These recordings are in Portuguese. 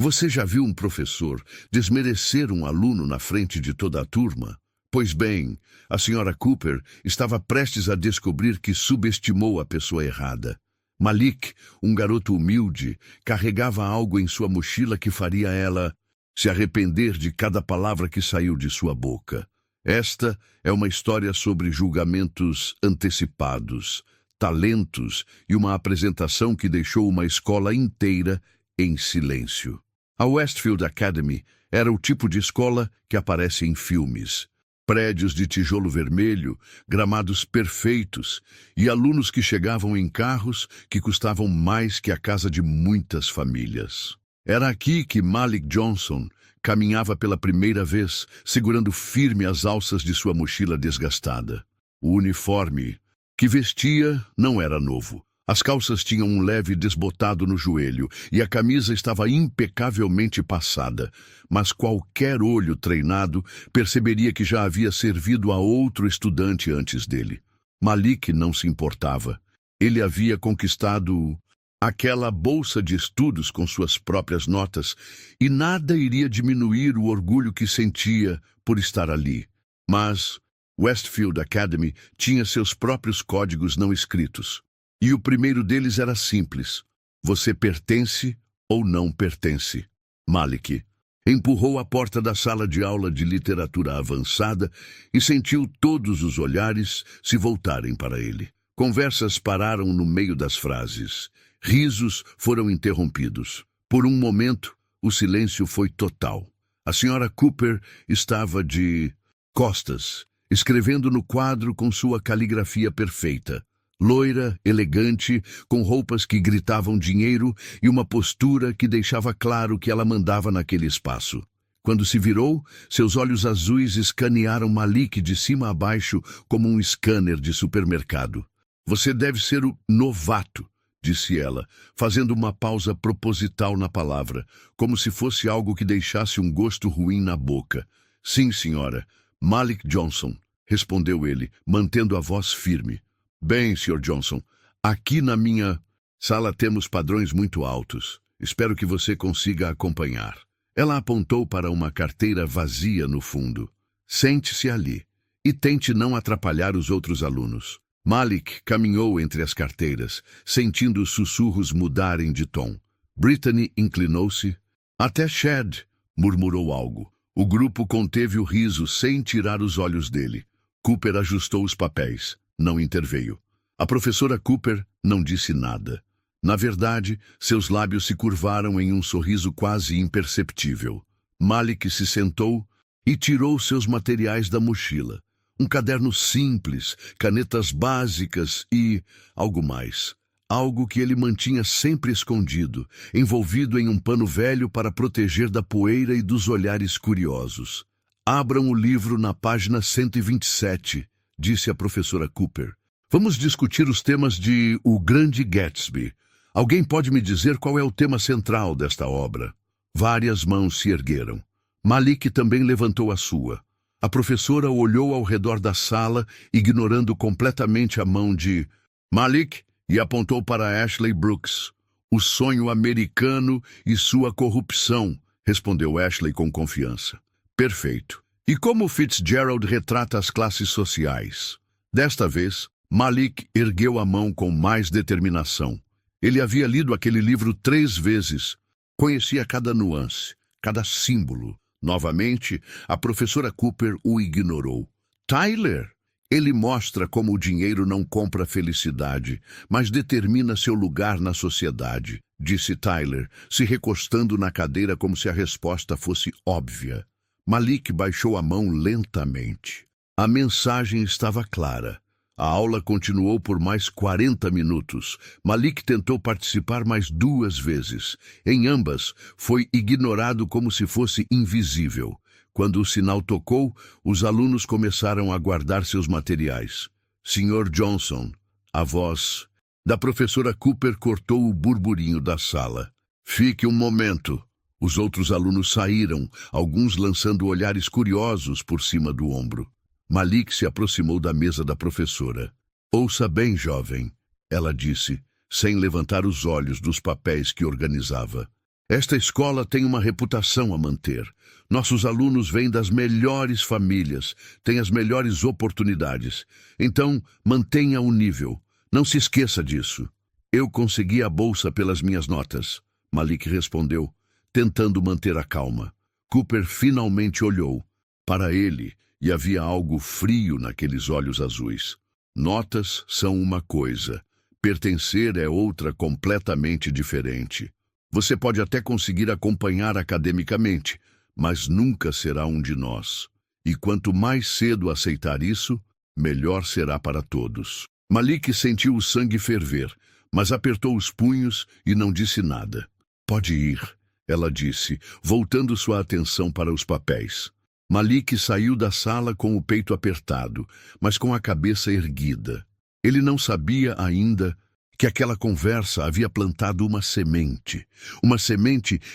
Você já viu um professor desmerecer um aluno na frente de toda a turma? Pois bem, a senhora Cooper estava prestes a descobrir que subestimou a pessoa errada. Malik, um garoto humilde, carregava algo em sua mochila que faria ela se arrepender de cada palavra que saiu de sua boca. Esta é uma história sobre julgamentos antecipados, talentos e uma apresentação que deixou uma escola inteira em silêncio. A Westfield Academy era o tipo de escola que aparece em filmes. Prédios de tijolo vermelho, gramados perfeitos e alunos que chegavam em carros que custavam mais que a casa de muitas famílias. Era aqui que Malik Johnson caminhava pela primeira vez, segurando firme as alças de sua mochila desgastada. O uniforme que vestia não era novo. As calças tinham um leve desbotado no joelho e a camisa estava impecavelmente passada, mas qualquer olho treinado perceberia que já havia servido a outro estudante antes dele. Malik não se importava. Ele havia conquistado aquela bolsa de estudos com suas próprias notas e nada iria diminuir o orgulho que sentia por estar ali. Mas Westfield Academy tinha seus próprios códigos não escritos. E o primeiro deles era simples. Você pertence ou não pertence. Malik empurrou a porta da sala de aula de literatura avançada e sentiu todos os olhares se voltarem para ele. Conversas pararam no meio das frases. Risos foram interrompidos. Por um momento, o silêncio foi total. A senhora Cooper estava de costas, escrevendo no quadro com sua caligrafia perfeita. Loira, elegante, com roupas que gritavam dinheiro e uma postura que deixava claro que ela mandava naquele espaço. Quando se virou, seus olhos azuis escanearam Malik de cima a baixo como um scanner de supermercado. Você deve ser o novato, disse ela, fazendo uma pausa proposital na palavra, como se fosse algo que deixasse um gosto ruim na boca. Sim, senhora. Malik Johnson, respondeu ele, mantendo a voz firme. Bem, Sr. Johnson, aqui na minha sala temos padrões muito altos. Espero que você consiga acompanhar. Ela apontou para uma carteira vazia no fundo. Sente-se ali e tente não atrapalhar os outros alunos. Malik caminhou entre as carteiras, sentindo os sussurros mudarem de tom. Brittany inclinou-se. Até Chad murmurou algo. O grupo conteve o riso sem tirar os olhos dele. Cooper ajustou os papéis. Não interveio. A professora Cooper não disse nada. Na verdade, seus lábios se curvaram em um sorriso quase imperceptível. Malik se sentou e tirou seus materiais da mochila. Um caderno simples, canetas básicas e algo mais. Algo que ele mantinha sempre escondido, envolvido em um pano velho para proteger da poeira e dos olhares curiosos. Abram o livro na página 127. Disse a professora Cooper. Vamos discutir os temas de O Grande Gatsby. Alguém pode me dizer qual é o tema central desta obra? Várias mãos se ergueram. Malik também levantou a sua. A professora olhou ao redor da sala, ignorando completamente a mão de Malik e apontou para Ashley Brooks. O sonho americano e sua corrupção, respondeu Ashley com confiança. Perfeito. E como Fitzgerald retrata as classes sociais? Desta vez, Malik ergueu a mão com mais determinação. Ele havia lido aquele livro 3 vezes. Conhecia cada nuance, cada símbolo. Novamente, a professora Cooper o ignorou. Tyler! Ele mostra como o dinheiro não compra felicidade, mas determina seu lugar na sociedade, disse Tyler, se recostando na cadeira como se a resposta fosse óbvia. Malik baixou a mão lentamente. A mensagem estava clara. A aula continuou por mais 40 minutos. Malik tentou participar mais 2 vezes. Em ambas, foi ignorado como se fosse invisível. Quando o sinal tocou, os alunos começaram a guardar seus materiais. Sr. Johnson, a voz da professora Cooper cortou o burburinho da sala. Fique um momento. Os outros alunos saíram, alguns lançando olhares curiosos por cima do ombro. Malik se aproximou da mesa da professora. Ouça bem, jovem, ela disse, sem levantar os olhos dos papéis que organizava. Esta escola tem uma reputação a manter. Nossos alunos vêm das melhores famílias, têm as melhores oportunidades. Então, mantenha o nível. Não se esqueça disso. Eu consegui a bolsa pelas minhas notas, Malik respondeu, tentando manter a calma. Cooper finalmente olhou para ele e havia algo frio naqueles olhos azuis. Notas são uma coisa, pertencer é outra completamente diferente. Você pode até conseguir acompanhar academicamente, mas nunca será um de nós. E quanto mais cedo aceitar isso, melhor será para todos. Malik sentiu o sangue ferver, mas apertou os punhos e não disse nada. Pode ir, ela disse, voltando sua atenção para os papéis. Malik saiu da sala com o peito apertado, mas com a cabeça erguida. Ele não sabia ainda que aquela conversa havia plantado uma semente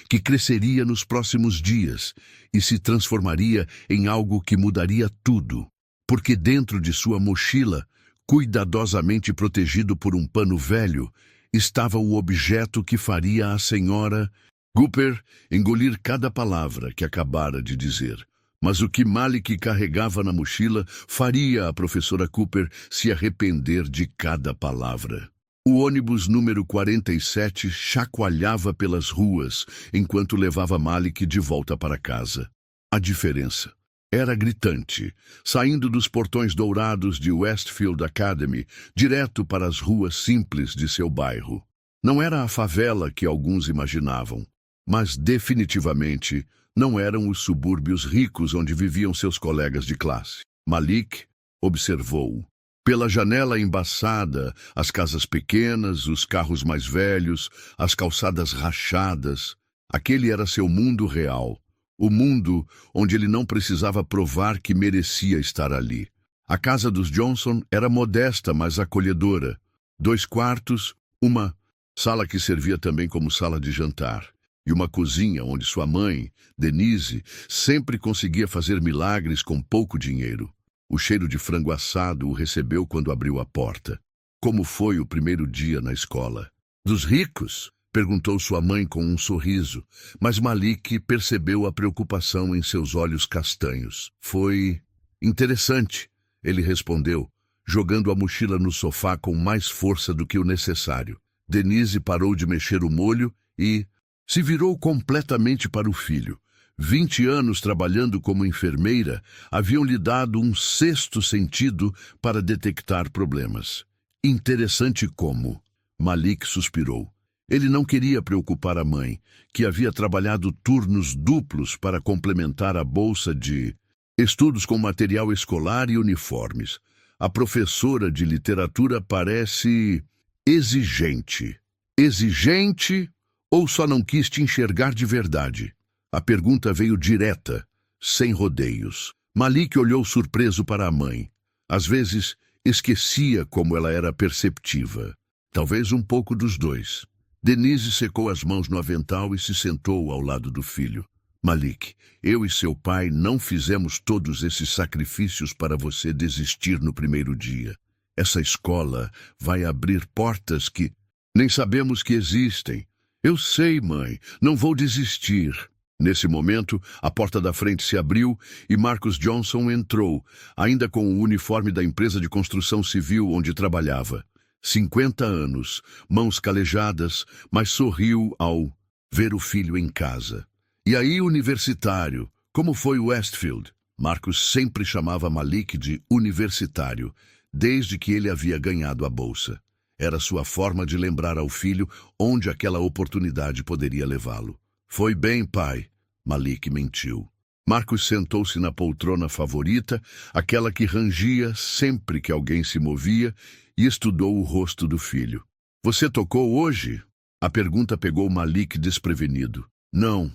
que cresceria nos próximos dias e se transformaria em algo que mudaria tudo, porque dentro de sua mochila, cuidadosamente protegido por um pano velho, estava o objeto que faria a senhora Cooper engolir cada palavra que acabara de dizer. Mas o que Malik carregava na mochila faria a professora Cooper se arrepender de cada palavra. O ônibus número 47 chacoalhava pelas ruas enquanto levava Malik de volta para casa. A diferença era gritante, saindo dos portões dourados de Westfield Academy, direto para as ruas simples de seu bairro. Não era a favela que alguns imaginavam, mas definitivamente não eram os subúrbios ricos onde viviam seus colegas de classe. Malik observou. Pela janela embaçada, as casas pequenas, os carros mais velhos, as calçadas rachadas. Aquele era seu mundo real. O mundo onde ele não precisava provar que merecia estar ali. A casa dos Johnson era modesta, mas acolhedora. 2 quartos, uma sala que servia também como sala de jantar. E uma cozinha onde sua mãe, Denise, sempre conseguia fazer milagres com pouco dinheiro. O cheiro de frango assado o recebeu quando abriu a porta. Como foi o primeiro dia na escola? Dos ricos? Perguntou sua mãe com um sorriso, mas Malik percebeu a preocupação em seus olhos castanhos. Foi interessante, ele respondeu, jogando a mochila no sofá com mais força do que o necessário. Denise parou de mexer o molho e se virou completamente para o filho. 20 anos trabalhando como enfermeira haviam lhe dado um sexto sentido para detectar problemas. Interessante como. Malik suspirou. Ele não queria preocupar a mãe, que havia trabalhado turnos duplos para complementar a bolsa de estudos com material escolar e uniformes. A professora de literatura parece exigente. Exigente ou só não quis te enxergar de verdade? A pergunta veio direta, sem rodeios. Malik olhou surpreso para a mãe. Às vezes, esquecia como ela era perceptiva. Talvez um pouco dos dois. Denise secou as mãos no avental e se sentou ao lado do filho. Malik, eu e seu pai não fizemos todos esses sacrifícios para você desistir no primeiro dia. Essa escola vai abrir portas que nem sabemos que existem. Eu sei, mãe, não vou desistir. Nesse momento, a porta da frente se abriu e Marcus Johnson entrou, ainda com o uniforme da empresa de construção civil onde trabalhava. 50 anos, mãos calejadas, mas sorriu ao ver o filho em casa. E aí, universitário, como foi Westfield? Marcus sempre chamava Malik de universitário, desde que ele havia ganhado a bolsa. Era sua forma de lembrar ao filho onde aquela oportunidade poderia levá-lo. Foi bem, pai. Malik mentiu. Marcus sentou-se na poltrona favorita, aquela que rangia sempre que alguém se movia, e estudou o rosto do filho. Você tocou hoje? A pergunta pegou Malik desprevenido. Não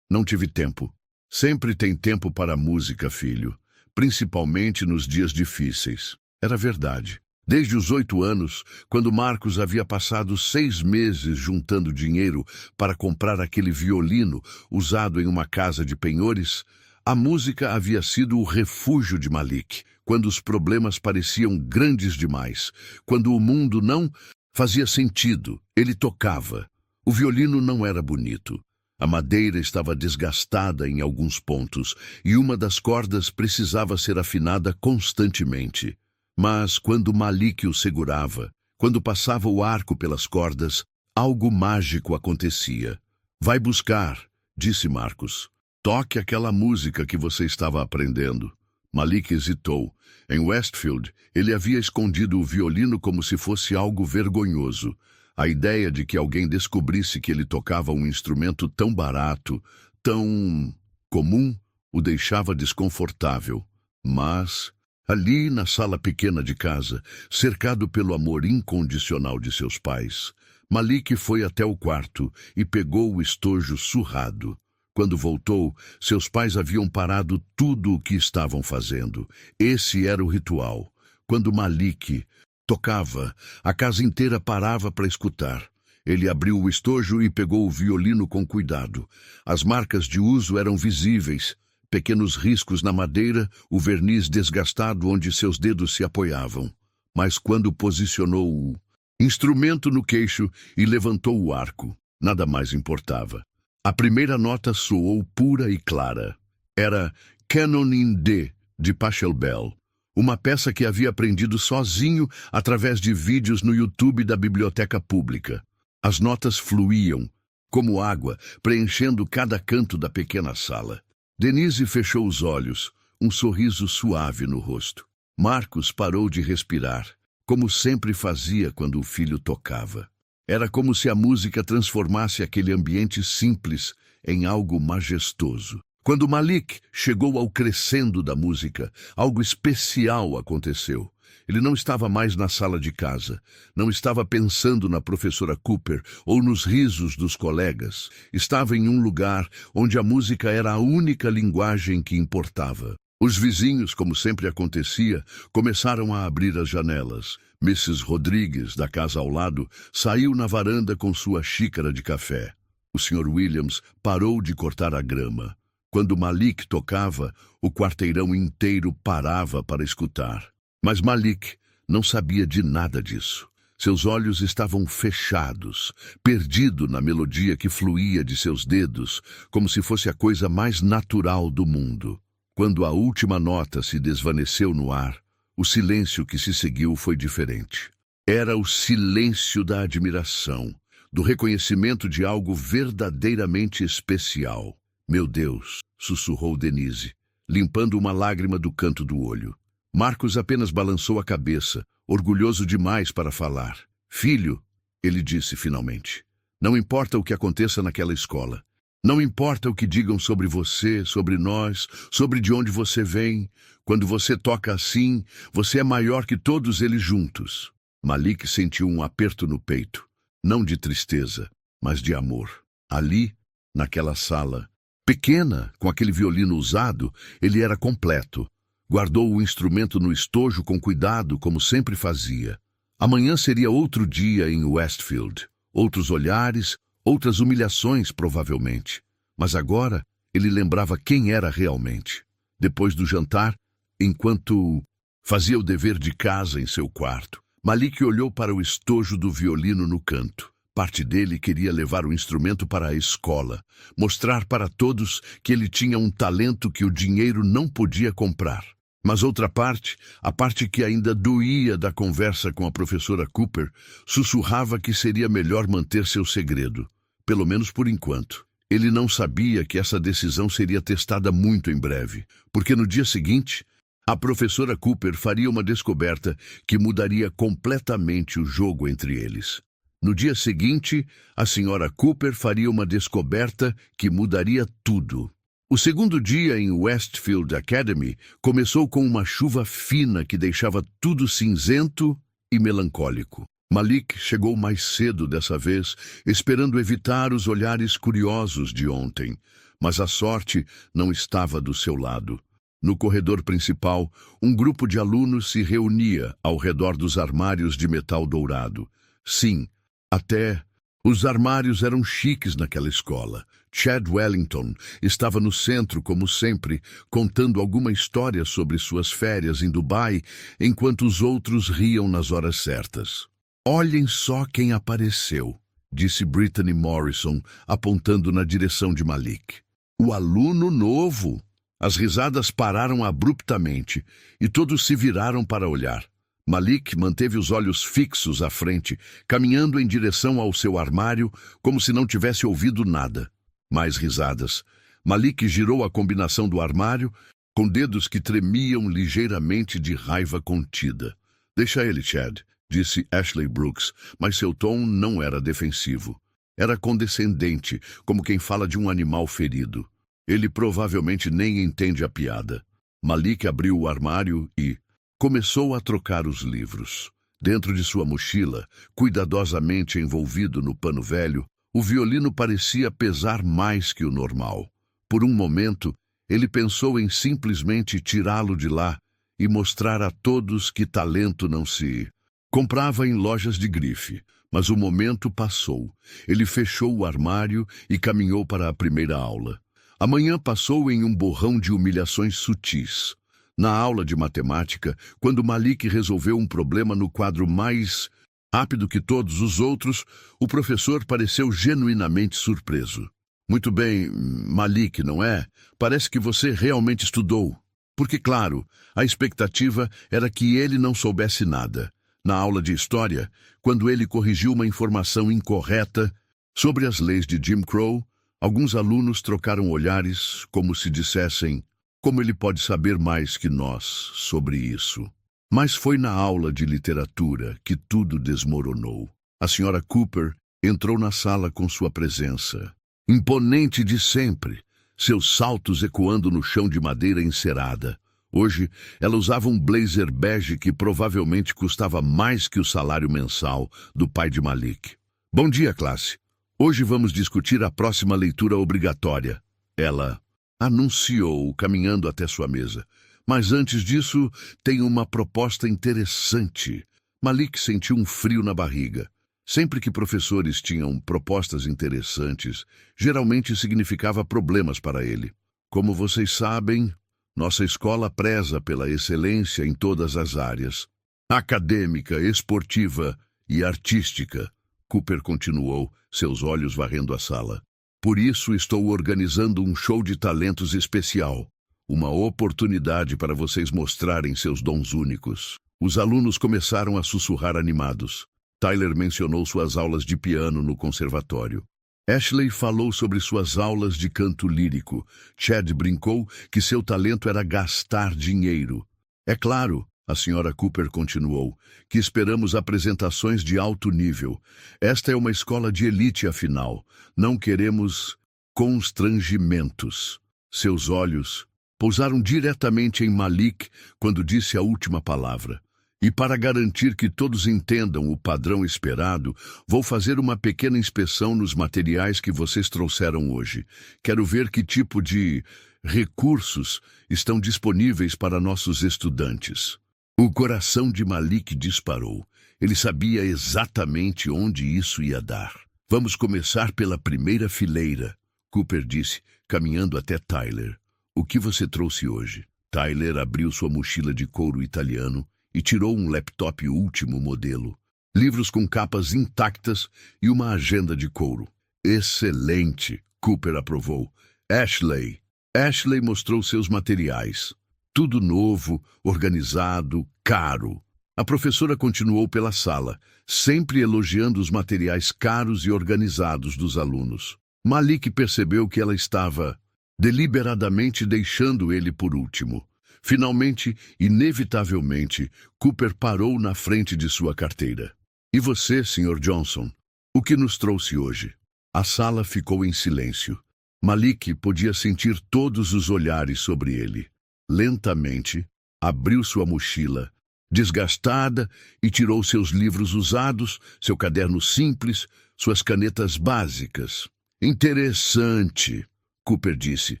tive tempo. Sempre tem tempo para a música, filho, principalmente nos dias difíceis. Era verdade. Desde os 8 anos, quando Marcus havia passado 6 meses juntando dinheiro para comprar aquele violino usado em uma casa de penhores, a música havia sido o refúgio de Malik, quando os problemas pareciam grandes demais, quando o mundo não fazia sentido, ele tocava. O violino não era bonito, A madeira estava desgastada em alguns pontos e uma das cordas precisava ser afinada constantemente. Mas quando Malik o segurava, quando passava o arco pelas cordas, algo mágico acontecia. Vai buscar, disse Marcos. Toque aquela música que você estava aprendendo. Malik hesitou. Em Westfield, ele havia escondido o violino como se fosse algo vergonhoso. A ideia de que alguém descobrisse que ele tocava um instrumento tão barato, tão comum, o deixava desconfortável. Mas, ali na sala pequena de casa, cercado pelo amor incondicional de seus pais, Malik foi até o quarto e pegou o estojo surrado. Quando voltou, seus pais haviam parado tudo o que estavam fazendo. Esse era o ritual. Quando Malik tocava, a casa inteira parava para escutar. Ele abriu o estojo e pegou o violino com cuidado. As marcas de uso eram visíveis. Pequenos riscos na madeira, o verniz desgastado onde seus dedos se apoiavam. Mas quando posicionou o instrumento no queixo e levantou o arco, nada mais importava. A primeira nota soou pura e clara. Era Canon in D, de Pachelbel, uma peça que havia aprendido sozinho através de vídeos no YouTube da biblioteca pública. As notas fluíam, como água, preenchendo cada canto da pequena sala. Denise fechou os olhos, um sorriso suave no rosto. Marcos parou de respirar, como sempre fazia quando o filho tocava. Era como se a música transformasse aquele ambiente simples em algo majestoso. Quando Malik chegou ao crescendo da música, algo especial aconteceu. Ele não estava mais na sala de casa, não estava pensando na professora Cooper ou nos risos dos colegas. Estava em um lugar onde a música era a única linguagem que importava. Os vizinhos, como sempre acontecia, começaram a abrir as janelas. Mrs. Rodrigues, da casa ao lado, saiu na varanda com sua xícara de café. O Sr. Williams parou de cortar a grama. Quando Malik tocava, o quarteirão inteiro parava para escutar. Mas Malik não sabia de nada disso. Seus olhos estavam fechados, perdido na melodia que fluía de seus dedos, como se fosse a coisa mais natural do mundo. Quando a última nota se desvaneceu no ar, o silêncio que se seguiu foi diferente. Era o silêncio da admiração, do reconhecimento de algo verdadeiramente especial. Meu Deus, sussurrou Denise, limpando uma lágrima do canto do olho. Marcos apenas balançou a cabeça, orgulhoso demais para falar. Filho, ele disse finalmente, não importa o que aconteça naquela escola. Não importa o que digam sobre você, sobre nós, sobre de onde você vem. Quando você toca assim, você é maior que todos eles juntos. Malik sentiu um aperto no peito, não de tristeza, mas de amor. Ali, naquela sala, pequena, com aquele violino usado, ele era completo. Guardou o instrumento no estojo com cuidado, como sempre fazia. Amanhã seria outro dia em Westfield. Outros olhares, outras humilhações, provavelmente. Mas agora, ele lembrava quem era realmente. Depois do jantar, enquanto fazia o dever de casa em seu quarto, Malik olhou para o estojo do violino no canto. Parte dele queria levar o instrumento para a escola, mostrar para todos que ele tinha um talento que o dinheiro não podia comprar. Mas outra parte, a parte que ainda doía da conversa com a professora Cooper, sussurrava que seria melhor manter seu segredo, pelo menos por enquanto. Ele não sabia que essa decisão seria testada muito em breve, porque no dia seguinte, a professora Cooper faria uma descoberta que mudaria completamente o jogo entre eles. No dia seguinte, a senhora Cooper faria uma descoberta que mudaria tudo. O segundo dia em Westfield Academy começou com uma chuva fina que deixava tudo cinzento e melancólico. Malik chegou mais cedo dessa vez, esperando evitar os olhares curiosos de ontem, mas a sorte não estava do seu lado. No corredor principal, um grupo de alunos se reunia ao redor dos armários de metal dourado. Sim, até os armários eram chiques naquela escola. Chad Wellington estava no centro, como sempre, contando alguma história sobre suas férias em Dubai, enquanto os outros riam nas horas certas. Olhem só quem apareceu, disse Brittany Morrison, apontando na direção de Malik. O aluno novo! As risadas pararam abruptamente e todos se viraram para olhar. Malik manteve os olhos fixos à frente, caminhando em direção ao seu armário, como se não tivesse ouvido nada. Mais risadas. Malik girou a combinação do armário, com dedos que tremiam ligeiramente de raiva contida. Deixa ele, Chad, disse Ashley Brooks, mas seu tom não era defensivo. Era condescendente, como quem fala de um animal ferido. Ele provavelmente nem entende a piada. Malik abriu o armário e começou a trocar os livros. Dentro de sua mochila, cuidadosamente envolvido no pano velho, o violino parecia pesar mais que o normal. Por um momento, ele pensou em simplesmente tirá-lo de lá e mostrar a todos que talento não se comprava em lojas de grife. Mas o momento passou. Ele fechou o armário e caminhou para a primeira aula. A manhã passou em um borrão de humilhações sutis. Na aula de matemática, quando Malik resolveu um problema no quadro mais rápido que todos os outros, o professor pareceu genuinamente surpreso. Muito bem, Malik, não é? Parece que você realmente estudou. Porque, claro, a expectativa era que ele não soubesse nada. Na aula de história, quando ele corrigiu uma informação incorreta sobre as leis de Jim Crow, alguns alunos trocaram olhares como se dissessem: como ele pode saber mais que nós sobre isso? Mas foi na aula de literatura que tudo desmoronou. A senhora Cooper entrou na sala com sua presença, imponente de sempre, seus saltos ecoando no chão de madeira encerada. Hoje, ela usava um blazer bege que provavelmente custava mais que o salário mensal do pai de Malik. Bom dia, classe. Hoje vamos discutir a próxima leitura obrigatória. Ela anunciou, caminhando até sua mesa. Mas antes disso, tenho uma proposta interessante. Malik sentiu um frio na barriga. Sempre que professores tinham propostas interessantes, geralmente significava problemas para ele. Como vocês sabem, nossa escola preza pela excelência em todas as áreas. Acadêmica, esportiva e artística. Cooper continuou, seus olhos varrendo a sala. Por isso estou organizando um show de talentos especial. Uma oportunidade para vocês mostrarem seus dons únicos. Os alunos começaram a sussurrar animados. Tyler mencionou suas aulas de piano no conservatório. Ashley falou sobre suas aulas de canto lírico. Chad brincou que seu talento era gastar dinheiro. É claro, a senhora Cooper continuou, que esperamos apresentações de alto nível. Esta é uma escola de elite, afinal. Não queremos constrangimentos. Seus olhos pousaram diretamente em Malik quando disse a última palavra. E para garantir que todos entendam o padrão esperado, vou fazer uma pequena inspeção nos materiais que vocês trouxeram hoje. Quero ver que tipo de recursos estão disponíveis para nossos estudantes. O coração de Malik disparou. Ele sabia exatamente onde isso ia dar. Vamos começar pela primeira fileira, Cooper disse, caminhando até Tyler. O que você trouxe hoje? Tyler abriu sua mochila de couro italiano e tirou um laptop último modelo, livros com capas intactas e uma agenda de couro. Excelente, Cooper aprovou. Ashley. Ashley mostrou seus materiais. Tudo novo, organizado, caro. A professora continuou pela sala, sempre elogiando os materiais caros e organizados dos alunos. Malik percebeu que ela estava deliberadamente deixando ele por último. Finalmente, inevitavelmente, Cooper parou na frente de sua carteira. E você, Sr. Johnson? O que nos trouxe hoje? A sala ficou em silêncio. Malik podia sentir todos os olhares sobre ele. Lentamente, abriu sua mochila, desgastada, e tirou seus livros usados, seu caderno simples, suas canetas básicas. Interessante, Cooper disse,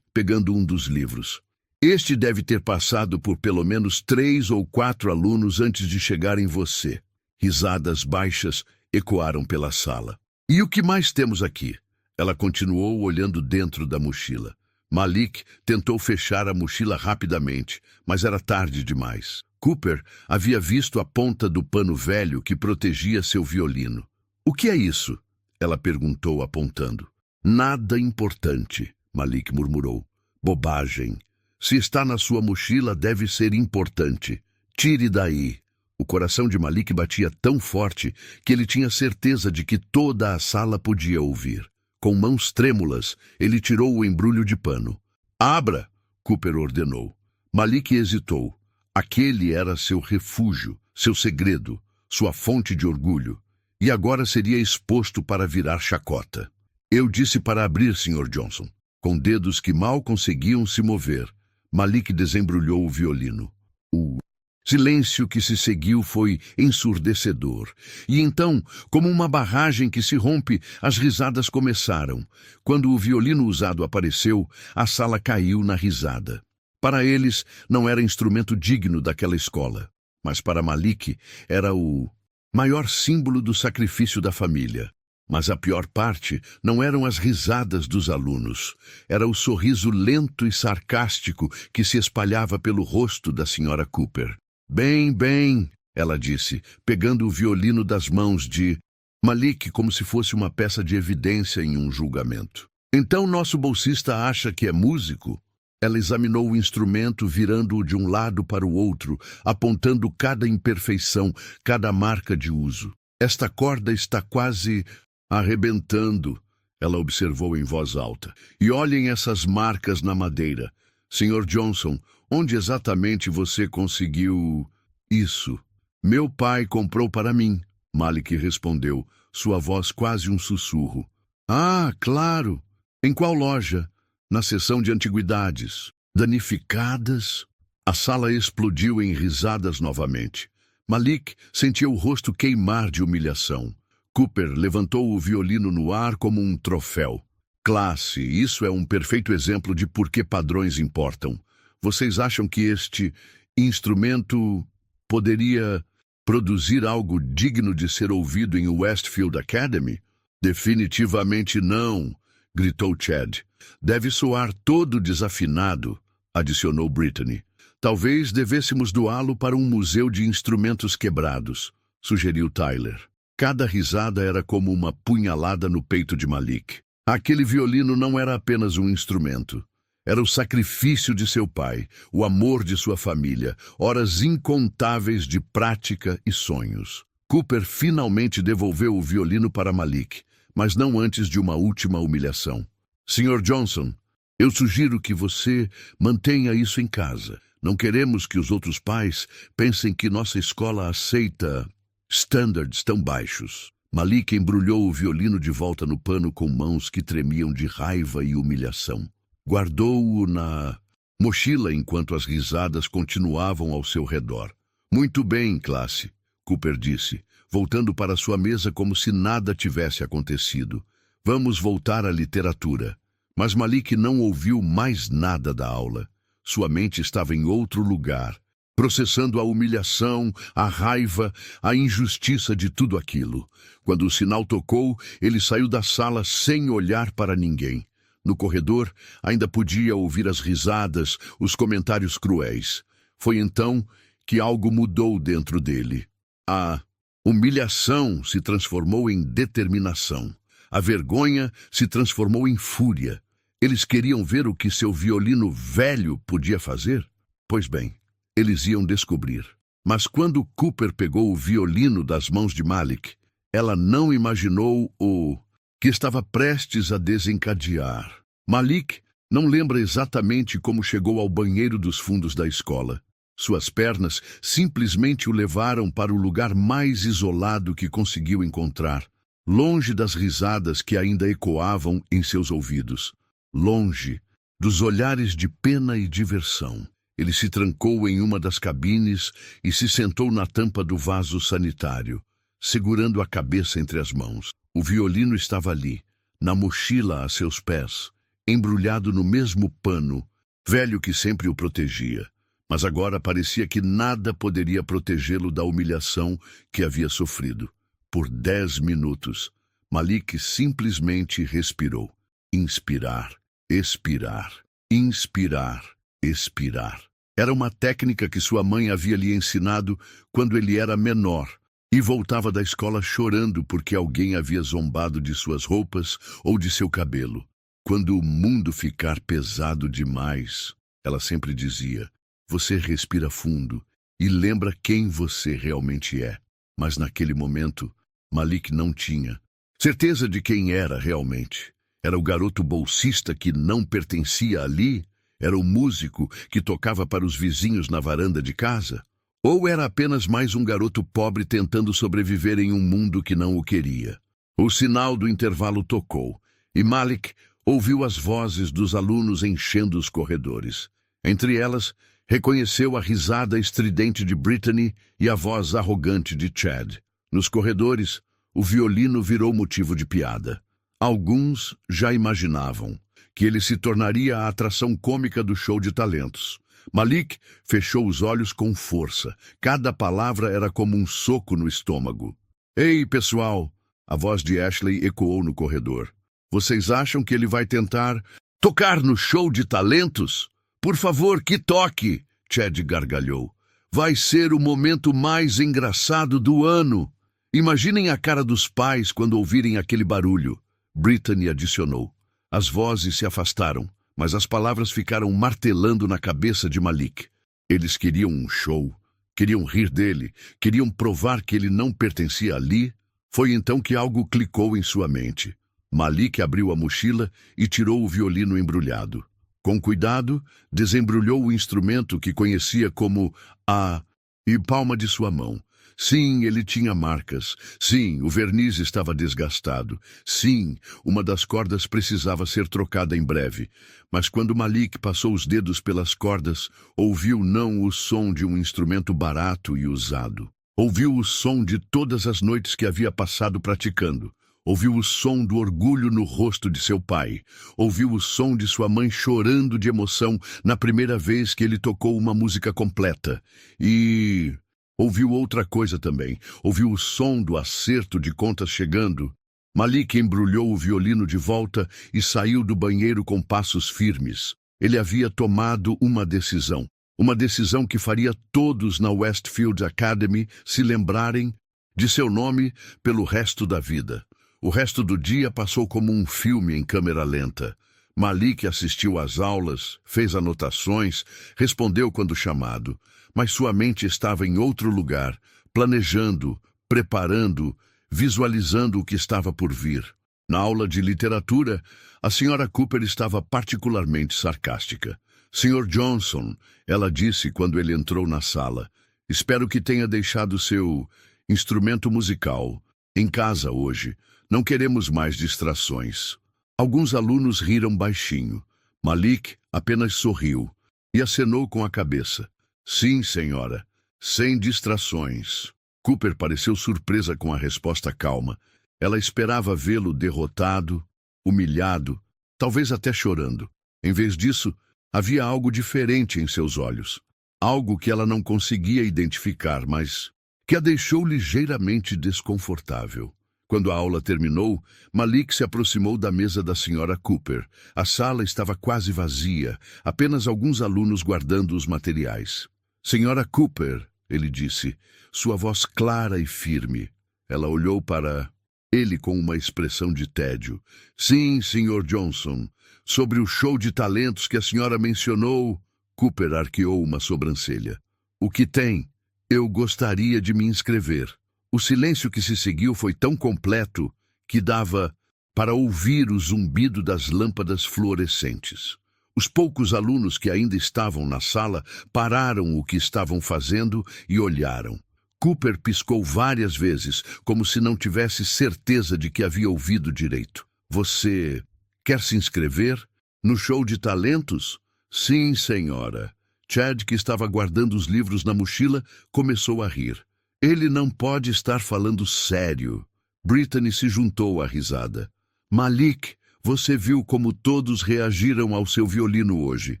pegando um dos livros. Este deve ter passado por pelo menos 3 ou 4 alunos antes de chegar em você. Risadas baixas ecoaram pela sala. E o que mais temos aqui? Ela continuou olhando dentro da mochila. Malik tentou fechar a mochila rapidamente, mas era tarde demais. Cooper havia visto a ponta do pano velho que protegia seu violino. O que é isso? Ela perguntou, apontando. Nada importante, Malik murmurou. Bobagem. Se está na sua mochila, deve ser importante. Tire daí. O coração de Malik batia tão forte que ele tinha certeza de que toda a sala podia ouvir. Com mãos trêmulas, ele tirou o embrulho de pano. Abra, Cooper ordenou. Malik hesitou. Aquele era seu refúgio, seu segredo, sua fonte de orgulho. E agora seria exposto para virar chacota. Eu disse para abrir, Sr. Johnson. Com dedos que mal conseguiam se mover, Malik desembrulhou o violino. O silêncio que se seguiu foi ensurdecedor. E então, como uma barragem que se rompe, as risadas começaram. Quando o violino usado apareceu, a sala caiu na risada. Para eles, não era instrumento digno daquela escola. Mas para Malik, era o maior símbolo do sacrifício da família. Mas a pior parte não eram as risadas dos alunos. Era o sorriso lento e sarcástico que se espalhava pelo rosto da Sra. Cooper. Bem, bem, ela disse, pegando o violino das mãos de Malik como se fosse uma peça de evidência em um julgamento. Então nosso bolsista acha que é músico? Ela examinou o instrumento, virando-o de um lado para o outro, apontando cada imperfeição, cada marca de uso. Esta corda está quase arrebentando, ela observou em voz alta. E olhem essas marcas na madeira. Sr. Johnson, onde exatamente você conseguiu isso? Meu pai comprou para mim, Malik respondeu, sua voz quase um sussurro. Ah, claro! Em qual loja? Na seção de antiguidades. Danificadas? A sala explodiu em risadas novamente. Malik sentia o rosto queimar de humilhação. Cooper levantou o violino no ar como um troféu. Classe, isso é um perfeito exemplo de por que padrões importam. Vocês acham que este instrumento poderia produzir algo digno de ser ouvido em Westfield Academy? Definitivamente não, gritou Chad. Deve soar todo desafinado, adicionou Brittany. Talvez devêssemos doá-lo para um museu de instrumentos quebrados, sugeriu Tyler. Cada risada era como uma punhalada no peito de Malik. Aquele violino não era apenas um instrumento. Era o sacrifício de seu pai, o amor de sua família, horas incontáveis de prática e sonhos. Cooper finalmente devolveu o violino para Malik, mas não antes de uma última humilhação. Sr. Johnson, eu sugiro que você mantenha isso em casa. Não queremos que os outros pais pensem que nossa escola aceita standards tão baixos. Malik embrulhou o violino de volta no pano com mãos que tremiam de raiva e humilhação. Guardou-o na mochila enquanto as risadas continuavam ao seu redor. Muito bem, classe, Cooper disse, voltando para sua mesa como se nada tivesse acontecido. Vamos voltar à literatura. Mas Malik não ouviu mais nada da aula. Sua mente estava em outro lugar, processando a humilhação, a raiva, a injustiça de tudo aquilo. Quando o sinal tocou, ele saiu da sala sem olhar para ninguém. No corredor, ainda podia ouvir as risadas, os comentários cruéis. Foi então que algo mudou dentro dele. A humilhação se transformou em determinação. A vergonha se transformou em fúria. Eles queriam ver o que seu violino velho podia fazer? Pois bem, eles iam descobrir. Mas quando Cooper pegou o violino das mãos de Malik, ela não imaginou o que estava prestes a desencadear. Malik não lembra exatamente como chegou ao banheiro dos fundos da escola. Suas pernas simplesmente o levaram para o lugar mais isolado que conseguiu encontrar, longe das risadas que ainda ecoavam em seus ouvidos, longe dos olhares de pena e diversão. Ele se trancou em uma das cabines e se sentou na tampa do vaso sanitário, segurando a cabeça entre as mãos. O violino estava ali, na mochila a seus pés, embrulhado no mesmo pano, velho que sempre o protegia. Mas agora parecia que nada poderia protegê-lo da humilhação que havia sofrido. Por 10 minutos, Malik simplesmente respirou. Inspirar, expirar, inspirar, expirar. Era uma técnica que sua mãe havia lhe ensinado quando ele era menor, E voltava da escola chorando porque alguém havia zombado de suas roupas ou de seu cabelo. Quando o mundo ficar pesado demais, ela sempre dizia, você respira fundo e lembra quem você realmente é. Mas naquele momento, Malik não tinha certeza de quem era realmente. Era o garoto bolsista que não pertencia ali? Era o músico que tocava para os vizinhos na varanda de casa? Ou era apenas mais um garoto pobre tentando sobreviver em um mundo que não o queria? O sinal do intervalo tocou, e Malik ouviu as vozes dos alunos enchendo os corredores. Entre elas, reconheceu a risada estridente de Brittany e a voz arrogante de Chad. Nos corredores, o violino virou motivo de piada. Alguns já imaginavam que ele se tornaria a atração cômica do show de talentos. Malik fechou os olhos com força. Cada palavra era como um soco no estômago. Ei, pessoal! A voz de Ashley ecoou no corredor. Vocês acham que ele vai tentar tocar no show de talentos? Por favor, que toque! Chad gargalhou. Vai ser o momento mais engraçado do ano. Imaginem a cara dos pais quando ouvirem aquele barulho. Brittany adicionou. As vozes se afastaram, mas as palavras ficaram martelando na cabeça de Malik. Eles queriam um show, queriam rir dele, queriam provar que ele não pertencia ali. Foi então que algo clicou em sua mente. Malik abriu a mochila e tirou o violino embrulhado. Com cuidado, desembrulhou o instrumento que conhecia como a e palma de sua mão. Sim, ele tinha marcas. Sim, o verniz estava desgastado. Sim, uma das cordas precisava ser trocada em breve. Mas quando Malik passou os dedos pelas cordas, ouviu não o som de um instrumento barato e usado. Ouviu o som de todas as noites que havia passado praticando. Ouviu o som do orgulho no rosto de seu pai. Ouviu o som de sua mãe chorando de emoção na primeira vez que ele tocou uma música completa. E ouviu outra coisa também. Ouviu o som do acerto de contas chegando. Malik embrulhou o violino de volta e saiu do banheiro com passos firmes. Ele havia tomado uma decisão. Uma decisão que faria todos na Westfield Academy se lembrarem de seu nome pelo resto da vida. O resto do dia passou como um filme em câmera lenta. Malik assistiu às aulas, fez anotações, respondeu quando chamado, mas sua mente estava em outro lugar, planejando, preparando, visualizando o que estava por vir. Na aula de literatura, a senhora Cooper estava particularmente sarcástica. Sr. Johnson, ela disse quando ele entrou na sala, espero que tenha deixado seu instrumento musical em casa hoje. Não queremos mais distrações. Alguns alunos riram baixinho. Malik apenas sorriu e acenou com a cabeça. Sim, senhora. Sem distrações. Cooper pareceu surpresa com a resposta calma. Ela esperava vê-lo derrotado, humilhado, talvez até chorando. Em vez disso, havia algo diferente em seus olhos. Algo que ela não conseguia identificar, mas que a deixou ligeiramente desconfortável. Quando a aula terminou, Malik se aproximou da mesa da senhora Cooper. A sala estava quase vazia, apenas alguns alunos guardando os materiais. Senhora Cooper, ele disse, sua voz clara e firme. Ela olhou para ele com uma expressão de tédio. Sim, Sr. Johnson, sobre o show de talentos que a senhora mencionou. Cooper arqueou uma sobrancelha. O que tem? Eu gostaria de me inscrever. O silêncio que se seguiu foi tão completo que dava para ouvir o zumbido das lâmpadas fluorescentes. Os poucos alunos que ainda estavam na sala pararam o que estavam fazendo e olharam. Cooper piscou várias vezes, como se não tivesse certeza de que havia ouvido direito. Você quer se inscrever? No show de talentos? Sim, senhora. Chad, que estava guardando os livros na mochila, começou a rir. Ele não pode estar falando sério. Brittany se juntou à risada. Malik, você viu como todos reagiram ao seu violino hoje.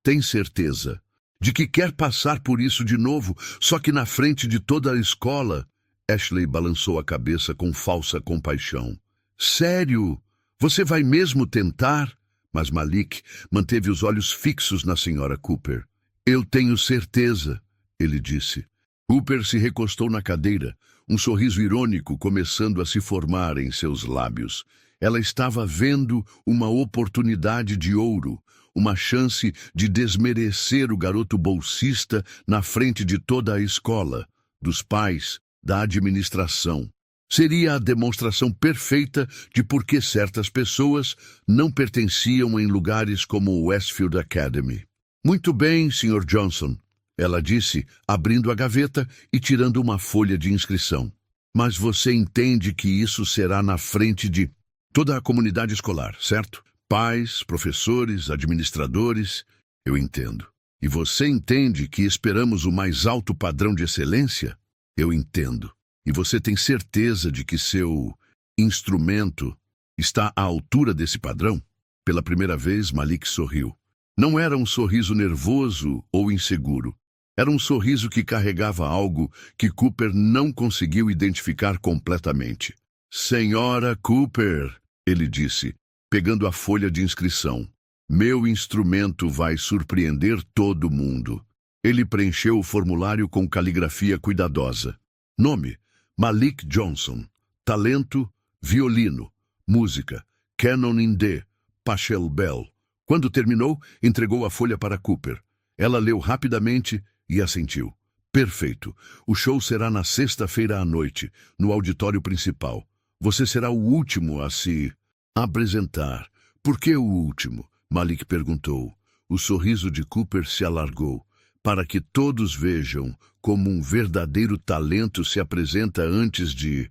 Tem certeza de que quer passar por isso de novo, só que na frente de toda a escola? Ashley balançou a cabeça com falsa compaixão. Sério? Você vai mesmo tentar? Mas Malik manteve os olhos fixos na senhora Cooper. Eu tenho certeza, ele disse. Cooper se recostou na cadeira, um sorriso irônico começando a se formar em seus lábios. Ela estava vendo uma oportunidade de ouro, uma chance de desmerecer o garoto bolsista na frente de toda a escola, dos pais, da administração. Seria a demonstração perfeita de por que certas pessoas não pertenciam em lugares como o Westfield Academy. Muito bem, Sr. Johnson, ela disse, abrindo a gaveta e tirando uma folha de inscrição. Mas você entende que isso será na frente de toda a comunidade escolar, certo? Pais, professores, administradores, eu entendo. E você entende que esperamos o mais alto padrão de excelência? Eu entendo. E você tem certeza de que seu instrumento está à altura desse padrão? Pela primeira vez, Malik sorriu. Não era um sorriso nervoso ou inseguro. Era um sorriso que carregava algo que Cooper não conseguiu identificar completamente. Senhora Cooper, ele disse, pegando a folha de inscrição. Meu instrumento vai surpreender todo mundo. Ele preencheu o formulário com caligrafia cuidadosa. Nome: Malik Johnson. Talento: violino. Música: Canon in D, Pachelbel. Quando terminou, entregou a folha para Cooper. Ela leu rapidamente e assentiu. Perfeito. O show será na sexta-feira à noite, no auditório principal. Você será o último a se apresentar. Por que o último? Malik perguntou. O sorriso de Cooper se alargou. Para que todos vejam como um verdadeiro talento se apresenta antes de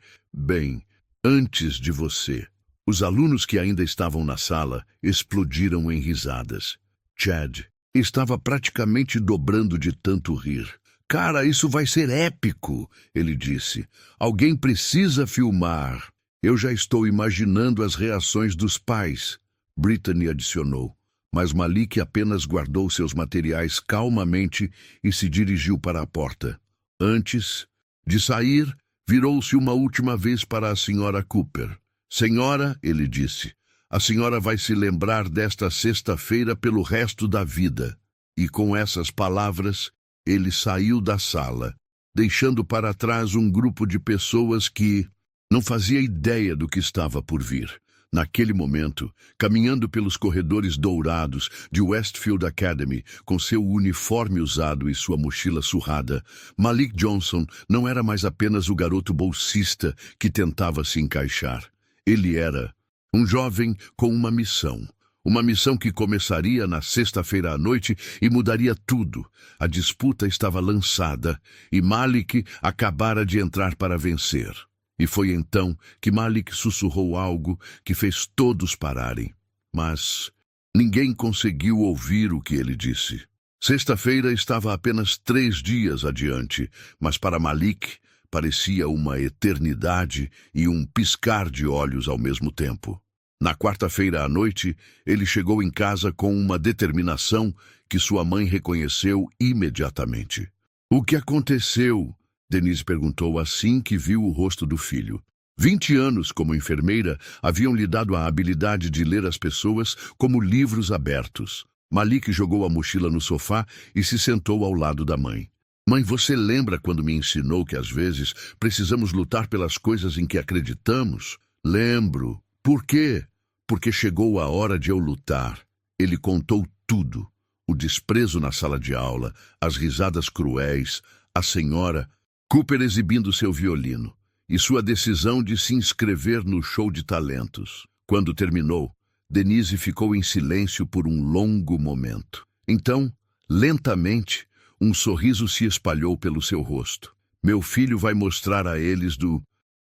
você. Os alunos que ainda estavam na sala explodiram em risadas. Chad estava praticamente dobrando de tanto rir. Cara, isso vai ser épico, ele disse. Alguém precisa filmar. Eu já estou imaginando as reações dos pais, Brittany adicionou. Mas Malik apenas guardou seus materiais calmamente e se dirigiu para a porta. Antes de sair, virou-se uma última vez para a Sra. Cooper. Senhora, ele disse, a senhora vai se lembrar desta sexta-feira pelo resto da vida. E com essas palavras, ele saiu da sala, deixando para trás um grupo de pessoas que não fazia ideia do que estava por vir. Naquele momento, caminhando pelos corredores dourados de Westfield Academy, com seu uniforme usado e sua mochila surrada, Malik Johnson não era mais apenas o garoto bolsista que tentava se encaixar. Ele era um jovem com uma missão que começaria na sexta-feira à noite e mudaria tudo. A disputa estava lançada e Malik acabara de entrar para vencer. E foi então que Malik sussurrou algo que fez todos pararem. Mas ninguém conseguiu ouvir o que ele disse. Sexta-feira estava apenas 3 dias adiante, mas para Malik parecia uma eternidade e um piscar de olhos ao mesmo tempo. Na quarta-feira à noite, ele chegou em casa com uma determinação que sua mãe reconheceu imediatamente. O que aconteceu? Denise perguntou assim que viu o rosto do filho. 20 anos como enfermeira haviam lhe dado a habilidade de ler as pessoas como livros abertos. Malik jogou a mochila no sofá e se sentou ao lado da mãe. Mãe, você lembra quando me ensinou que às vezes precisamos lutar pelas coisas em que acreditamos? Lembro. Por quê? Porque chegou a hora de eu lutar. Ele contou tudo. O desprezo na sala de aula, as risadas cruéis, a senhora Cooper exibindo seu violino e sua decisão de se inscrever no show de talentos. Quando terminou, Denise ficou em silêncio por um longo momento. Então, lentamente, um sorriso se espalhou pelo seu rosto. Meu filho vai mostrar a eles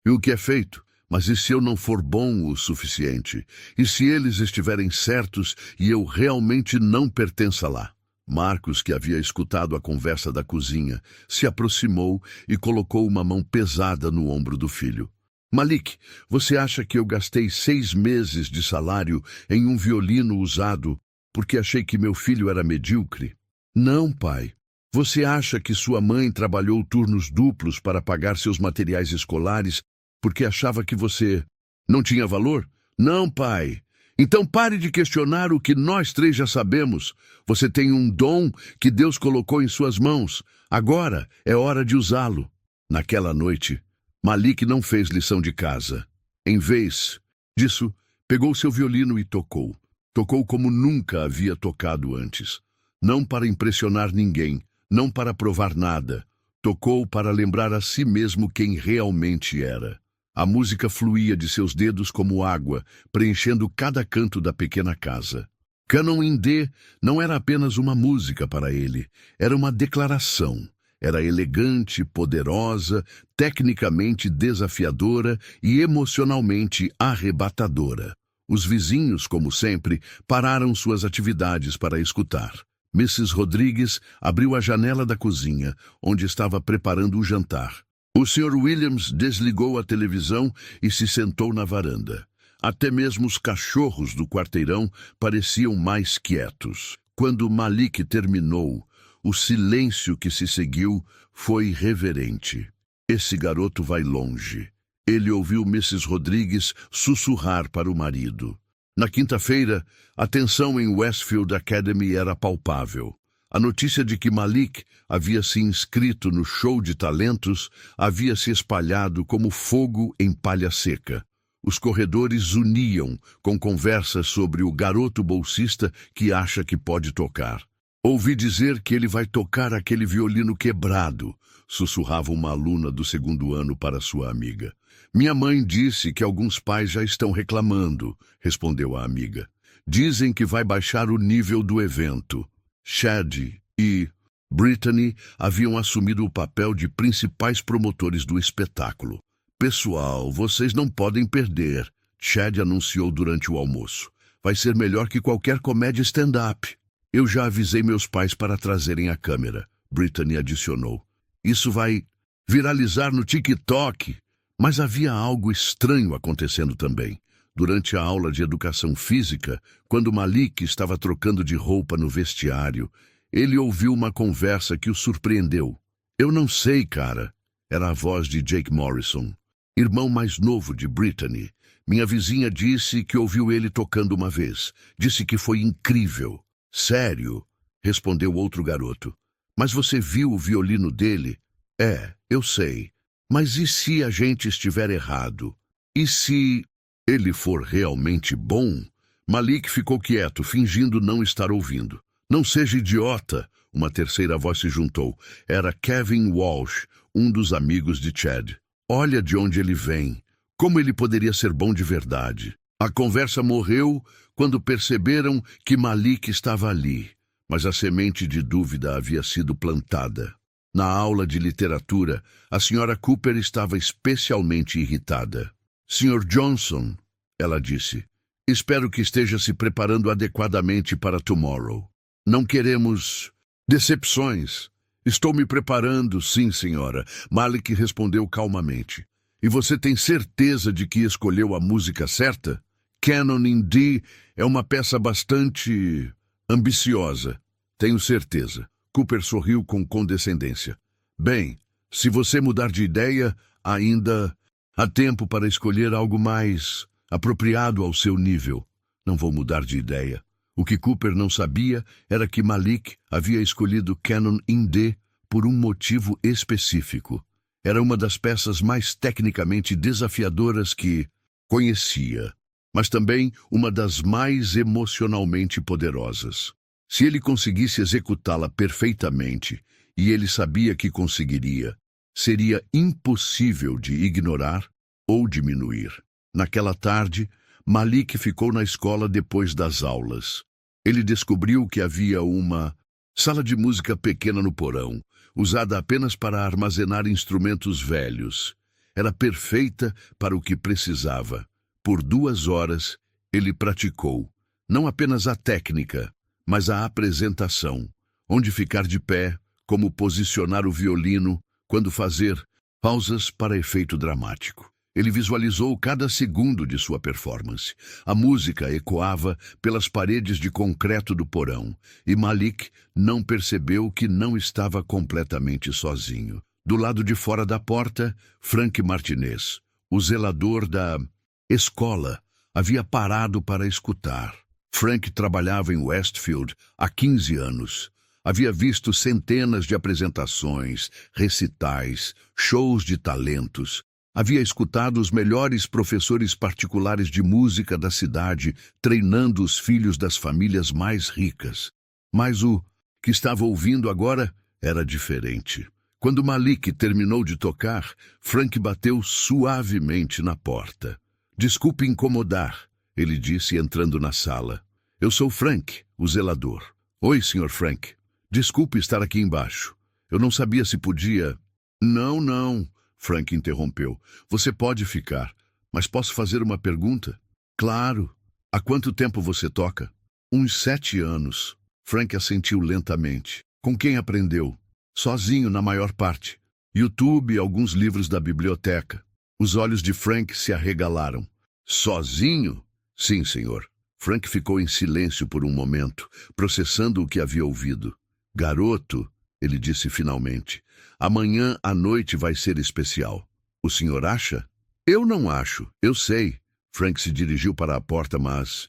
o que é feito, mas e se eu não for bom o suficiente? E se eles estiverem certos e eu realmente não pertença lá? Marcos, que havia escutado a conversa da cozinha, se aproximou e colocou uma mão pesada no ombro do filho. Malik, você acha que eu gastei 6 meses de salário em um violino usado porque achei que meu filho era medíocre? Não, pai. Você acha que sua mãe trabalhou turnos duplos para pagar seus materiais escolares porque achava que você não tinha valor? Não, pai. Então pare de questionar o que nós 3 já sabemos. Você tem um dom que Deus colocou em suas mãos. Agora é hora de usá-lo. Naquela noite, Malik não fez lição de casa. Em vez disso, pegou seu violino e tocou. Tocou como nunca havia tocado antes. Não para impressionar ninguém, não para provar nada. Tocou para lembrar a si mesmo quem realmente era. A música fluía de seus dedos como água, preenchendo cada canto da pequena casa. Canon in D não era apenas uma música para ele, era uma declaração. Era elegante, poderosa, tecnicamente desafiadora e emocionalmente arrebatadora. Os vizinhos, como sempre, pararam suas atividades para escutar. Mrs. Rodrigues abriu a janela da cozinha, onde estava preparando o jantar. O Sr. Williams desligou a televisão e se sentou na varanda. Até mesmo os cachorros do quarteirão pareciam mais quietos. Quando Malik terminou, o silêncio que se seguiu foi reverente. Esse garoto vai longe. Ele ouviu Mrs. Rodrigues sussurrar para o marido. Na quinta-feira, a tensão em Westfield Academy era palpável. A notícia de que Malik havia se inscrito no show de talentos havia se espalhado como fogo em palha seca. Os corredores uniam com conversas sobre o garoto bolsista que acha que pode tocar. Ouvi dizer que ele vai tocar aquele violino quebrado, sussurrava uma aluna do segundo ano para sua amiga. Minha mãe disse que alguns pais já estão reclamando, respondeu a amiga. Dizem que vai baixar o nível do evento. Chad e Brittany haviam assumido o papel de principais promotores do espetáculo. Pessoal, vocês não podem perder, Chad anunciou durante o almoço. Vai ser melhor que qualquer comédia stand-up. Eu já avisei meus pais para trazerem a câmera, Brittany adicionou. Isso vai viralizar no TikTok. Mas havia algo estranho acontecendo também. Durante a aula de educação física, quando Malik estava trocando de roupa no vestiário, ele ouviu uma conversa que o surpreendeu. Eu não sei, cara. Era a voz de Jake Morrison, irmão mais novo de Brittany. Minha vizinha disse que ouviu ele tocando uma vez. Disse que foi incrível. Sério? Respondeu outro garoto. Mas você viu o violino dele? É, eu sei. Mas e se a gente estiver errado? E se ele for realmente bom? Malik ficou quieto, fingindo não estar ouvindo. Não seja idiota, uma terceira voz se juntou. Era Kevin Walsh, um dos amigos de Chad. Olha de onde ele vem. Como ele poderia ser bom de verdade? A conversa morreu quando perceberam que Malik estava ali, mas a semente de dúvida havia sido plantada. Na aula de literatura, a Sra. Cooper estava especialmente irritada. Sr. Johnson, ela disse, espero que esteja se preparando adequadamente para tomorrow. Não queremos decepções. Estou me preparando, sim, senhora, Malik respondeu calmamente. E você tem certeza de que escolheu a música certa? Canon in D é uma peça bastante ambiciosa. Tenho certeza. Cooper sorriu com condescendência. Bem, se você mudar de ideia, ainda há tempo para escolher algo mais apropriado ao seu nível. Não vou mudar de ideia. O que Cooper não sabia era que Malik havia escolhido Canon in D por um motivo específico. Era uma das peças mais tecnicamente desafiadoras que conhecia, mas também uma das mais emocionalmente poderosas. Se ele conseguisse executá-la perfeitamente, e ele sabia que conseguiria, seria impossível de ignorar ou diminuir. Naquela tarde, Malik ficou na escola depois das aulas. Ele descobriu que havia uma sala de música pequena no porão, usada apenas para armazenar instrumentos velhos. Era perfeita para o que precisava. Por 2 horas, ele praticou, não apenas a técnica, mas a apresentação, onde ficar de pé, como posicionar o violino, quando fazer pausas para efeito dramático. Ele visualizou cada segundo de sua performance. A música ecoava pelas paredes de concreto do porão, e Malik não percebeu que não estava completamente sozinho. Do lado de fora da porta, Frank Martinez, o zelador da escola, havia parado para escutar. Frank trabalhava em Westfield há 15 anos. Havia visto centenas de apresentações, recitais, shows de talentos. Havia escutado os melhores professores particulares de música da cidade treinando os filhos das famílias mais ricas. Mas o que estava ouvindo agora era diferente. Quando Malik terminou de tocar, Frank bateu suavemente na porta. "Desculpe incomodar", ele disse entrando na sala. "Eu sou Frank, o zelador." "Oi, Sr. Frank. Desculpe estar aqui embaixo. Eu não sabia se podia." Não, não, Frank interrompeu. "Você pode ficar, mas posso fazer uma pergunta?" "Claro. Há quanto tempo você toca?" "Uns 7 anos. Frank assentiu lentamente. "Com quem aprendeu?" "Sozinho, na maior parte. YouTube e alguns livros da biblioteca." Os olhos de Frank se arregalaram. "Sozinho?" "Sim, senhor." Frank ficou em silêncio por um momento, processando o que havia ouvido. "Garoto", ele disse finalmente, "amanhã à noite vai ser especial. O senhor acha?" "Eu não acho, eu sei." Frank se dirigiu para a porta, mas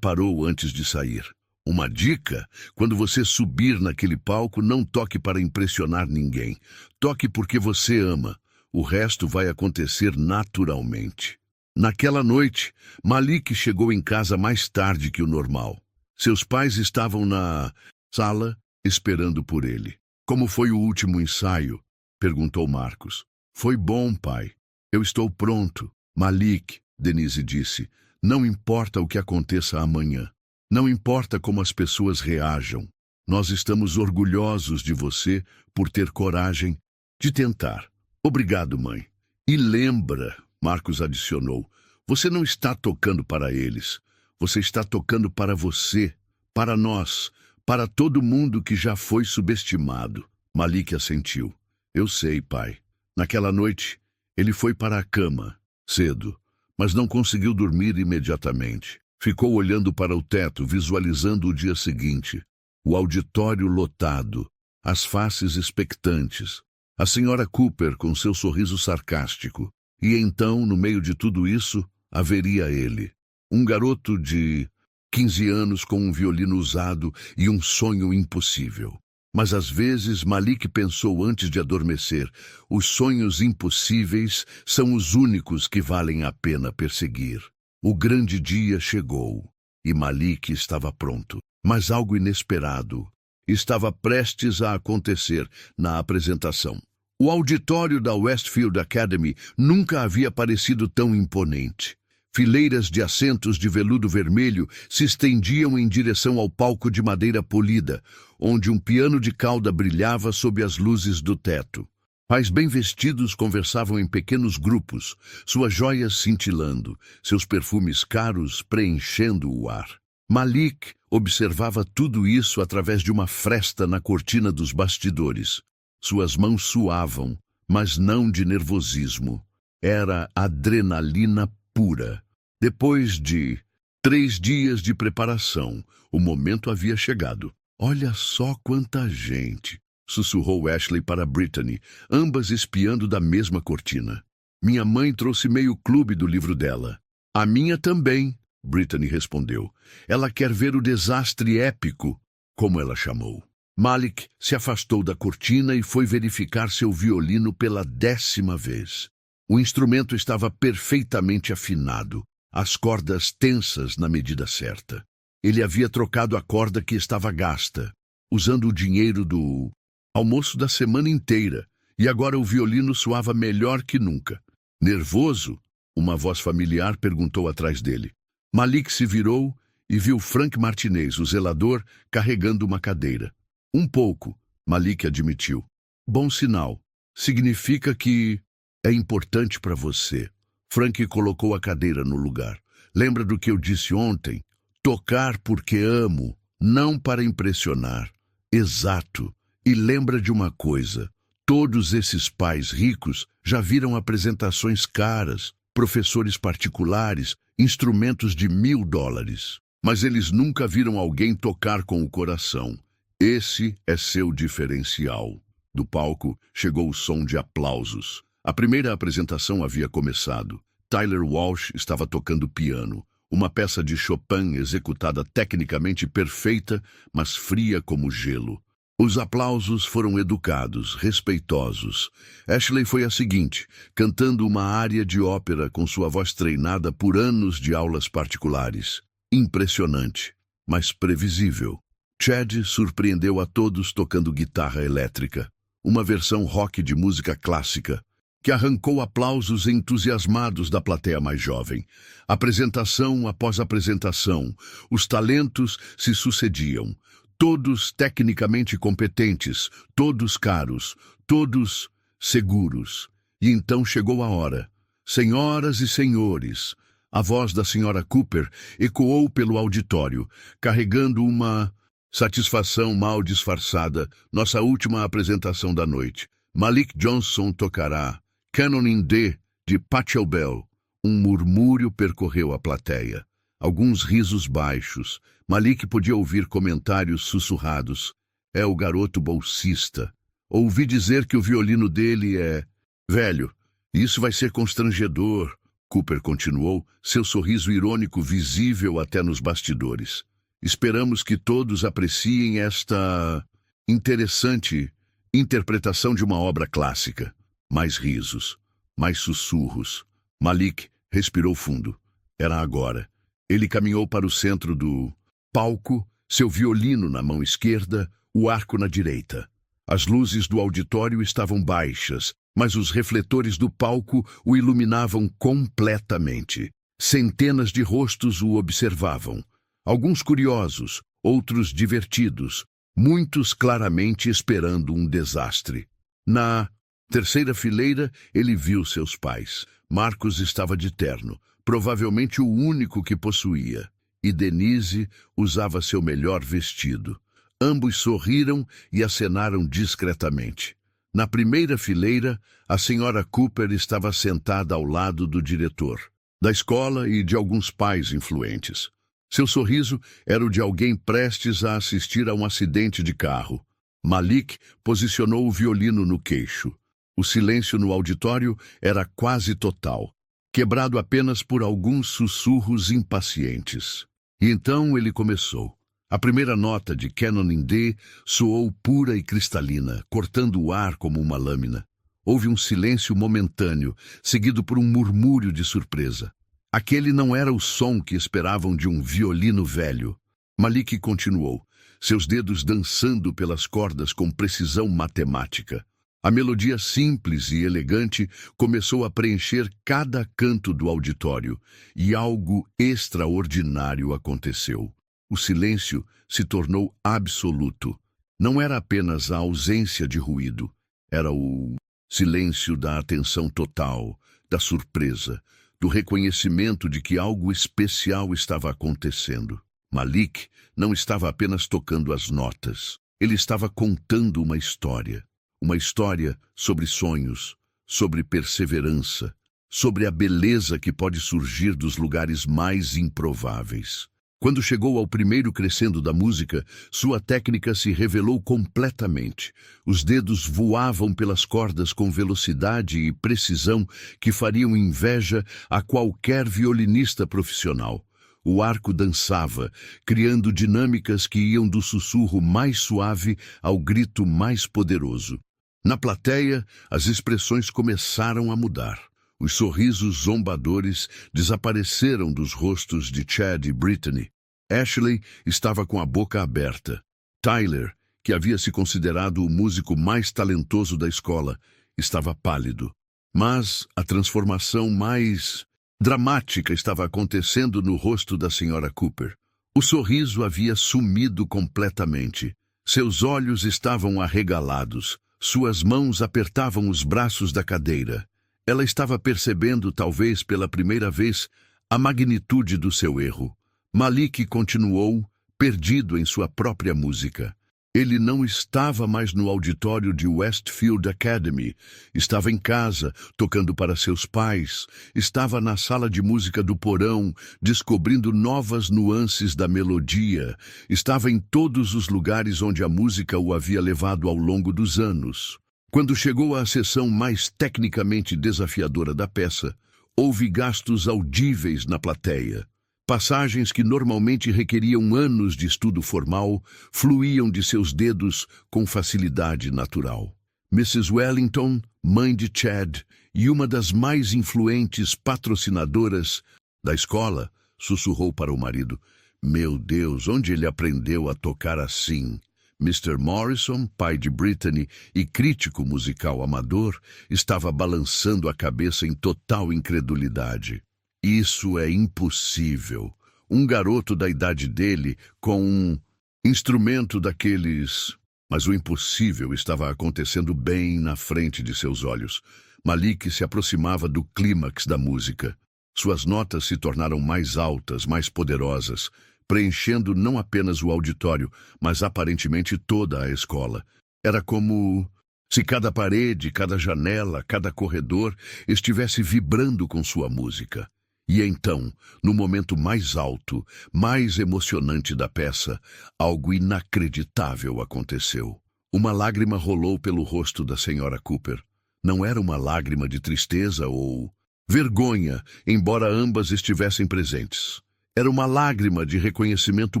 parou antes de sair. "Uma dica: quando você subir naquele palco, não toque para impressionar ninguém. Toque porque você ama. O resto vai acontecer naturalmente." Naquela noite, Malik chegou em casa mais tarde que o normal. Seus pais estavam na sala esperando por ele. "Como foi o último ensaio?" perguntou Marcos. "Foi bom, pai. Eu estou pronto." "Malik", Denise disse, "não importa o que aconteça amanhã. Não importa como as pessoas reajam. Nós estamos orgulhosos de você por ter coragem de tentar." "Obrigado, mãe." "E lembra", Marcos adicionou, "você não está tocando para eles. Você está tocando para você, para nós, para todo mundo que já foi subestimado." Malik assentiu. "Eu sei, pai." Naquela noite, ele foi para a cama, cedo, mas não conseguiu dormir imediatamente. Ficou olhando para o teto, visualizando o dia seguinte. O auditório lotado, as faces expectantes, a senhora Cooper com seu sorriso sarcástico. E então, no meio de tudo isso, haveria ele. Um garoto de 15 anos com um violino usado e um sonho impossível. Mas às vezes Malik pensou antes de adormecer: os sonhos impossíveis são os únicos que valem a pena perseguir. O grande dia chegou e Malik estava pronto. Mas algo inesperado estava prestes a acontecer na apresentação. O auditório da Westfield Academy nunca havia parecido tão imponente. Fileiras de assentos de veludo vermelho se estendiam em direção ao palco de madeira polida, onde um piano de cauda brilhava sob as luzes do teto. Pais bem vestidos conversavam em pequenos grupos, suas joias cintilando, seus perfumes caros preenchendo o ar. Malik observava tudo isso através de uma fresta na cortina dos bastidores. Suas mãos suavam, mas não de nervosismo. Era adrenalina pura. Depois de 3 dias de preparação, o momento havia chegado. "Olha só quanta gente", sussurrou Ashley para Brittany, ambas espiando da mesma cortina. "Minha mãe trouxe meio clube do livro dela." "A minha também", Brittany respondeu. "Ela quer ver o desastre épico, como ela chamou." Malik se afastou da cortina e foi verificar seu violino pela 10ª vez. O instrumento estava perfeitamente afinado, as cordas tensas na medida certa. Ele havia trocado a corda que estava gasta, usando o dinheiro do almoço da semana inteira, e agora o violino soava melhor que nunca. "Nervoso?" uma voz familiar perguntou atrás dele. Malik se virou e viu Frank Martinez, o zelador, carregando uma cadeira. "Um pouco", Malik admitiu. "Bom sinal. Significa que é importante para você." Frank colocou a cadeira no lugar. "Lembra do que eu disse ontem? Tocar porque amo, não para impressionar." "Exato. E lembra de uma coisa. Todos esses pais ricos já viram apresentações caras, professores particulares, instrumentos de $1000. Mas eles nunca viram alguém tocar com o coração. Esse é seu diferencial." Do palco chegou o som de aplausos. A primeira apresentação havia começado. Tyler Walsh estava tocando piano, uma peça de Chopin executada tecnicamente perfeita, mas fria como gelo. Os aplausos foram educados, respeitosos. Ashley foi a seguinte, cantando uma área de ópera com sua voz treinada por anos de aulas particulares. Impressionante, mas previsível. Chad surpreendeu a todos tocando guitarra elétrica, uma versão rock de música clássica, que arrancou aplausos entusiasmados da plateia mais jovem. Apresentação após apresentação, os talentos se sucediam. Todos tecnicamente competentes, todos caros, todos seguros. E então chegou a hora. Senhoras e senhores, a voz da senhora Cooper ecoou pelo auditório, carregando uma satisfação mal disfarçada. Nossa última apresentação da noite. Malik Johnson tocará Canon in D, de Pachelbel. Um murmúrio percorreu a plateia. Alguns risos baixos. Malik podia ouvir comentários sussurrados. É o garoto bolsista. Ouvi dizer que o violino dele é velho. Isso vai ser constrangedor. Cooper continuou, seu sorriso irônico visível até nos bastidores. Esperamos que todos apreciem esta interessante interpretação de uma obra clássica. Mais risos, mais sussurros. Malik respirou fundo. Era agora. Ele caminhou para o centro do palco, seu violino na mão esquerda, o arco na direita. As luzes do auditório estavam baixas, mas os refletores do palco o iluminavam completamente. Centenas de rostos o observavam. Alguns curiosos, outros divertidos, muitos claramente esperando um desastre. Na terceira fileira, ele viu seus pais. Marcos estava de terno, provavelmente o único que possuía, e Denise usava seu melhor vestido. Ambos sorriram e acenaram discretamente. Na primeira fileira, a senhora Cooper estava sentada ao lado do diretor da escola e de alguns pais influentes. Seu sorriso era o de alguém prestes a assistir a um acidente de carro. Malik posicionou o violino no queixo. O silêncio no auditório era quase total, quebrado apenas por alguns sussurros impacientes. E então ele começou. A primeira nota de Canon in D soou pura e cristalina, cortando o ar como uma lâmina. Houve um silêncio momentâneo, seguido por um murmúrio de surpresa. Aquele não era o som que esperavam de um violino velho. Malik continuou, seus dedos dançando pelas cordas com precisão matemática. A melodia simples e elegante começou a preencher cada canto do auditório, e algo extraordinário aconteceu. O silêncio se tornou absoluto. Não era apenas a ausência de ruído, era o silêncio da atenção total, da surpresa, do reconhecimento de que algo especial estava acontecendo. Malik não estava apenas tocando as notas, ele estava contando uma história. Uma história sobre sonhos, sobre perseverança, sobre a beleza que pode surgir dos lugares mais improváveis. Quando chegou ao primeiro crescendo da música, sua técnica se revelou completamente. Os dedos voavam pelas cordas com velocidade e precisão que fariam inveja a qualquer violinista profissional. O arco dançava, criando dinâmicas que iam do sussurro mais suave ao grito mais poderoso. Na plateia, as expressões começaram a mudar. Os sorrisos zombadores desapareceram dos rostos de Chad e Brittany. Ashley estava com a boca aberta. Tyler, que havia se considerado o músico mais talentoso da escola, estava pálido. Mas a transformação mais dramática estava acontecendo no rosto da senhora Cooper. O sorriso havia sumido completamente. Seus olhos estavam arregalados. Suas mãos apertavam os braços da cadeira. Ela estava percebendo, talvez pela primeira vez, a magnitude do seu erro. Malik continuou, perdido em sua própria música. Ele não estava mais no auditório de Westfield Academy. Estava em casa, tocando para seus pais. Estava na sala de música do porão, descobrindo novas nuances da melodia. Estava em todos os lugares onde a música o havia levado ao longo dos anos. Quando chegou à seção mais tecnicamente desafiadora da peça, houve gastos audíveis na plateia. Passagens que normalmente requeriam anos de estudo formal fluíam de seus dedos com facilidade natural. Mrs. Wellington, mãe de Chad e uma das mais influentes patrocinadoras da escola, sussurrou para o marido: "Meu Deus, onde ele aprendeu a tocar assim?" Mr. Morrison, pai de Brittany e crítico musical amador, estava balançando a cabeça em total incredulidade. "Isso é impossível. Um garoto da idade dele com um instrumento daqueles..." Mas o impossível estava acontecendo bem na frente de seus olhos. Malik se aproximava do clímax da música. Suas notas se tornaram mais altas, mais poderosas, preenchendo não apenas o auditório, mas aparentemente toda a escola. Era como se cada parede, cada janela, cada corredor estivesse vibrando com sua música. E então, no momento mais alto, mais emocionante da peça, algo inacreditável aconteceu. Uma lágrima rolou pelo rosto da senhora Cooper. Não era uma lágrima de tristeza ou vergonha, embora ambas estivessem presentes. Era uma lágrima de reconhecimento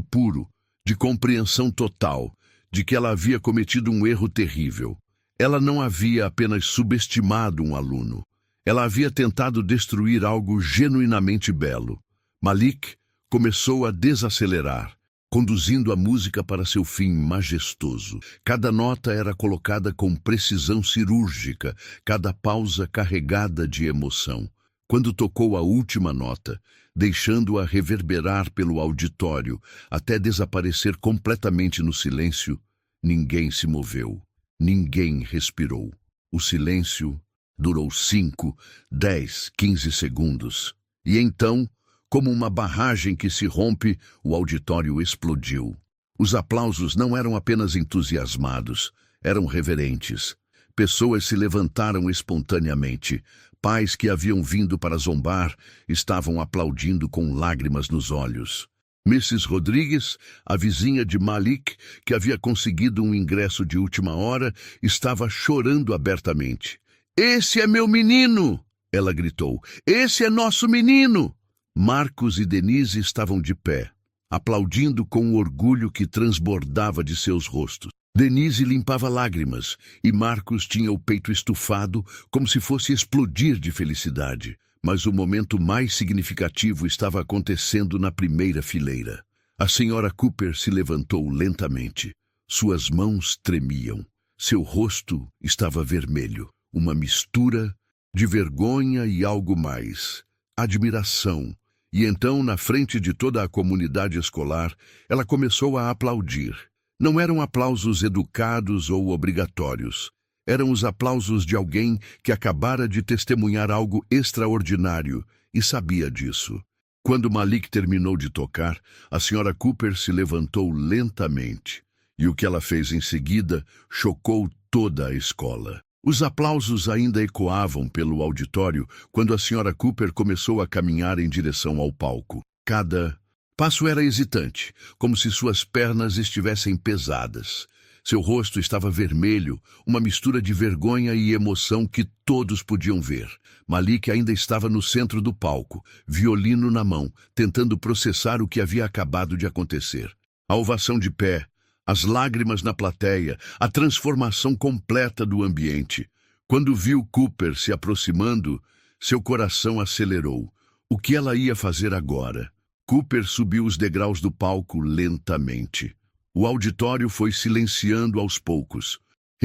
puro, de compreensão total, de que ela havia cometido um erro terrível. Ela não havia apenas subestimado um aluno. Ela havia tentado destruir algo genuinamente belo. Malik começou a desacelerar, conduzindo a música para seu fim majestoso. Cada nota era colocada com precisão cirúrgica, cada pausa carregada de emoção. Quando tocou a última nota, deixando-a reverberar pelo auditório até desaparecer completamente no silêncio, ninguém se moveu, ninguém respirou. O silêncio durou 5, 10, 15 segundos. E então, como uma barragem que se rompe, o auditório explodiu. Os aplausos não eram apenas entusiasmados, eram reverentes. Pessoas se levantaram espontaneamente. Pais que haviam vindo para zombar estavam aplaudindo com lágrimas nos olhos. Mrs. Rodrigues, a vizinha de Malik, que havia conseguido um ingresso de última hora, estava chorando abertamente. "Esse é meu menino!" ela gritou. "Esse é nosso menino!" Marcos e Denise estavam de pé, aplaudindo com o orgulho que transbordava de seus rostos. Denise limpava lágrimas e Marcos tinha o peito estufado, como se fosse explodir de felicidade. Mas o momento mais significativo estava acontecendo na primeira fileira. A senhora Cooper se levantou lentamente. Suas mãos tremiam. Seu rosto estava vermelho. Uma mistura de vergonha e algo mais. Admiração. E então, na frente de toda a comunidade escolar, ela começou a aplaudir. Não eram aplausos educados ou obrigatórios. Eram os aplausos de alguém que acabara de testemunhar algo extraordinário e sabia disso. Quando Malik terminou de tocar, a senhora Cooper se levantou lentamente. E o que ela fez em seguida chocou toda a escola. Os aplausos ainda ecoavam pelo auditório quando a senhora Cooper começou a caminhar em direção ao palco. Cada passo era hesitante, como se suas pernas estivessem pesadas. Seu rosto estava vermelho, uma mistura de vergonha e emoção que todos podiam ver. Malik ainda estava no centro do palco, violino na mão, tentando processar o que havia acabado de acontecer. A ovação de pé, as lágrimas na plateia, a transformação completa do ambiente. Quando viu Cooper se aproximando, seu coração acelerou. O que ela ia fazer agora? Cooper subiu os degraus do palco lentamente. O auditório foi silenciando aos poucos,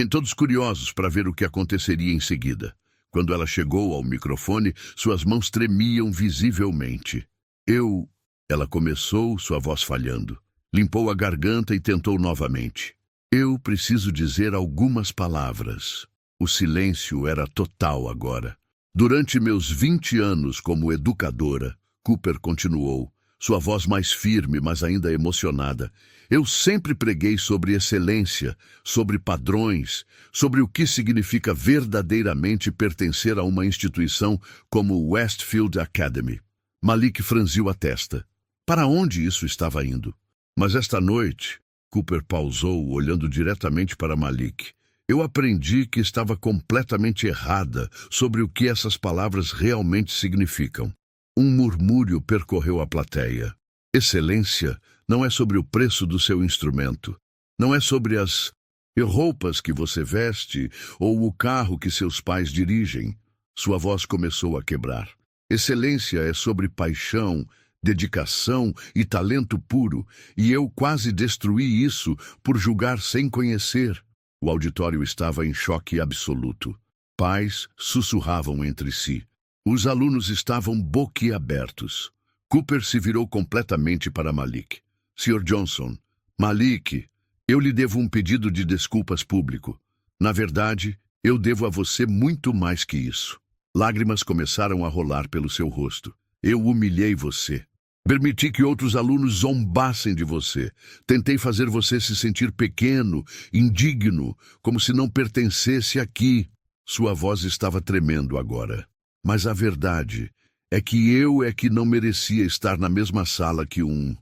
todos curiosos para ver o que aconteceria em seguida. Quando ela chegou ao microfone, suas mãos tremiam visivelmente. Ela começou, sua voz falhando. Limpou a garganta e tentou novamente. "Eu preciso dizer algumas palavras." O silêncio era total agora. "Durante meus 20 anos como educadora," Cooper continuou, sua voz mais firme, mas ainda emocionada, "eu sempre preguei sobre excelência, sobre padrões, sobre o que significa verdadeiramente pertencer a uma instituição como Westfield Academy." Malik franziu a testa. Para onde isso estava indo? "Mas esta noite," Cooper pausou, olhando diretamente para Malik, "eu aprendi que estava completamente errada sobre o que essas palavras realmente significam." Um murmúrio percorreu a plateia. Excelência não é sobre o preço do seu instrumento. Não é sobre as roupas que você veste ou o carro que seus pais dirigem. Sua voz começou a quebrar. Excelência é sobre paixão, dedicação e talento puro, e eu quase destruí isso por julgar sem conhecer. O auditório estava em choque absoluto. Pais sussurravam entre si. Os alunos estavam boquiabertos. Cooper se virou completamente para Malik. Sr. Johnson, Malik, eu lhe devo um pedido de desculpas público. Na verdade, eu devo a você muito mais que isso. Lágrimas começaram a rolar pelo seu rosto. Eu humilhei você. Permiti que outros alunos zombassem de você. Tentei fazer você se sentir pequeno, indigno, como se não pertencesse aqui. Sua voz estava tremendo agora. Mas a verdade é que eu é que não merecia estar na mesma sala que um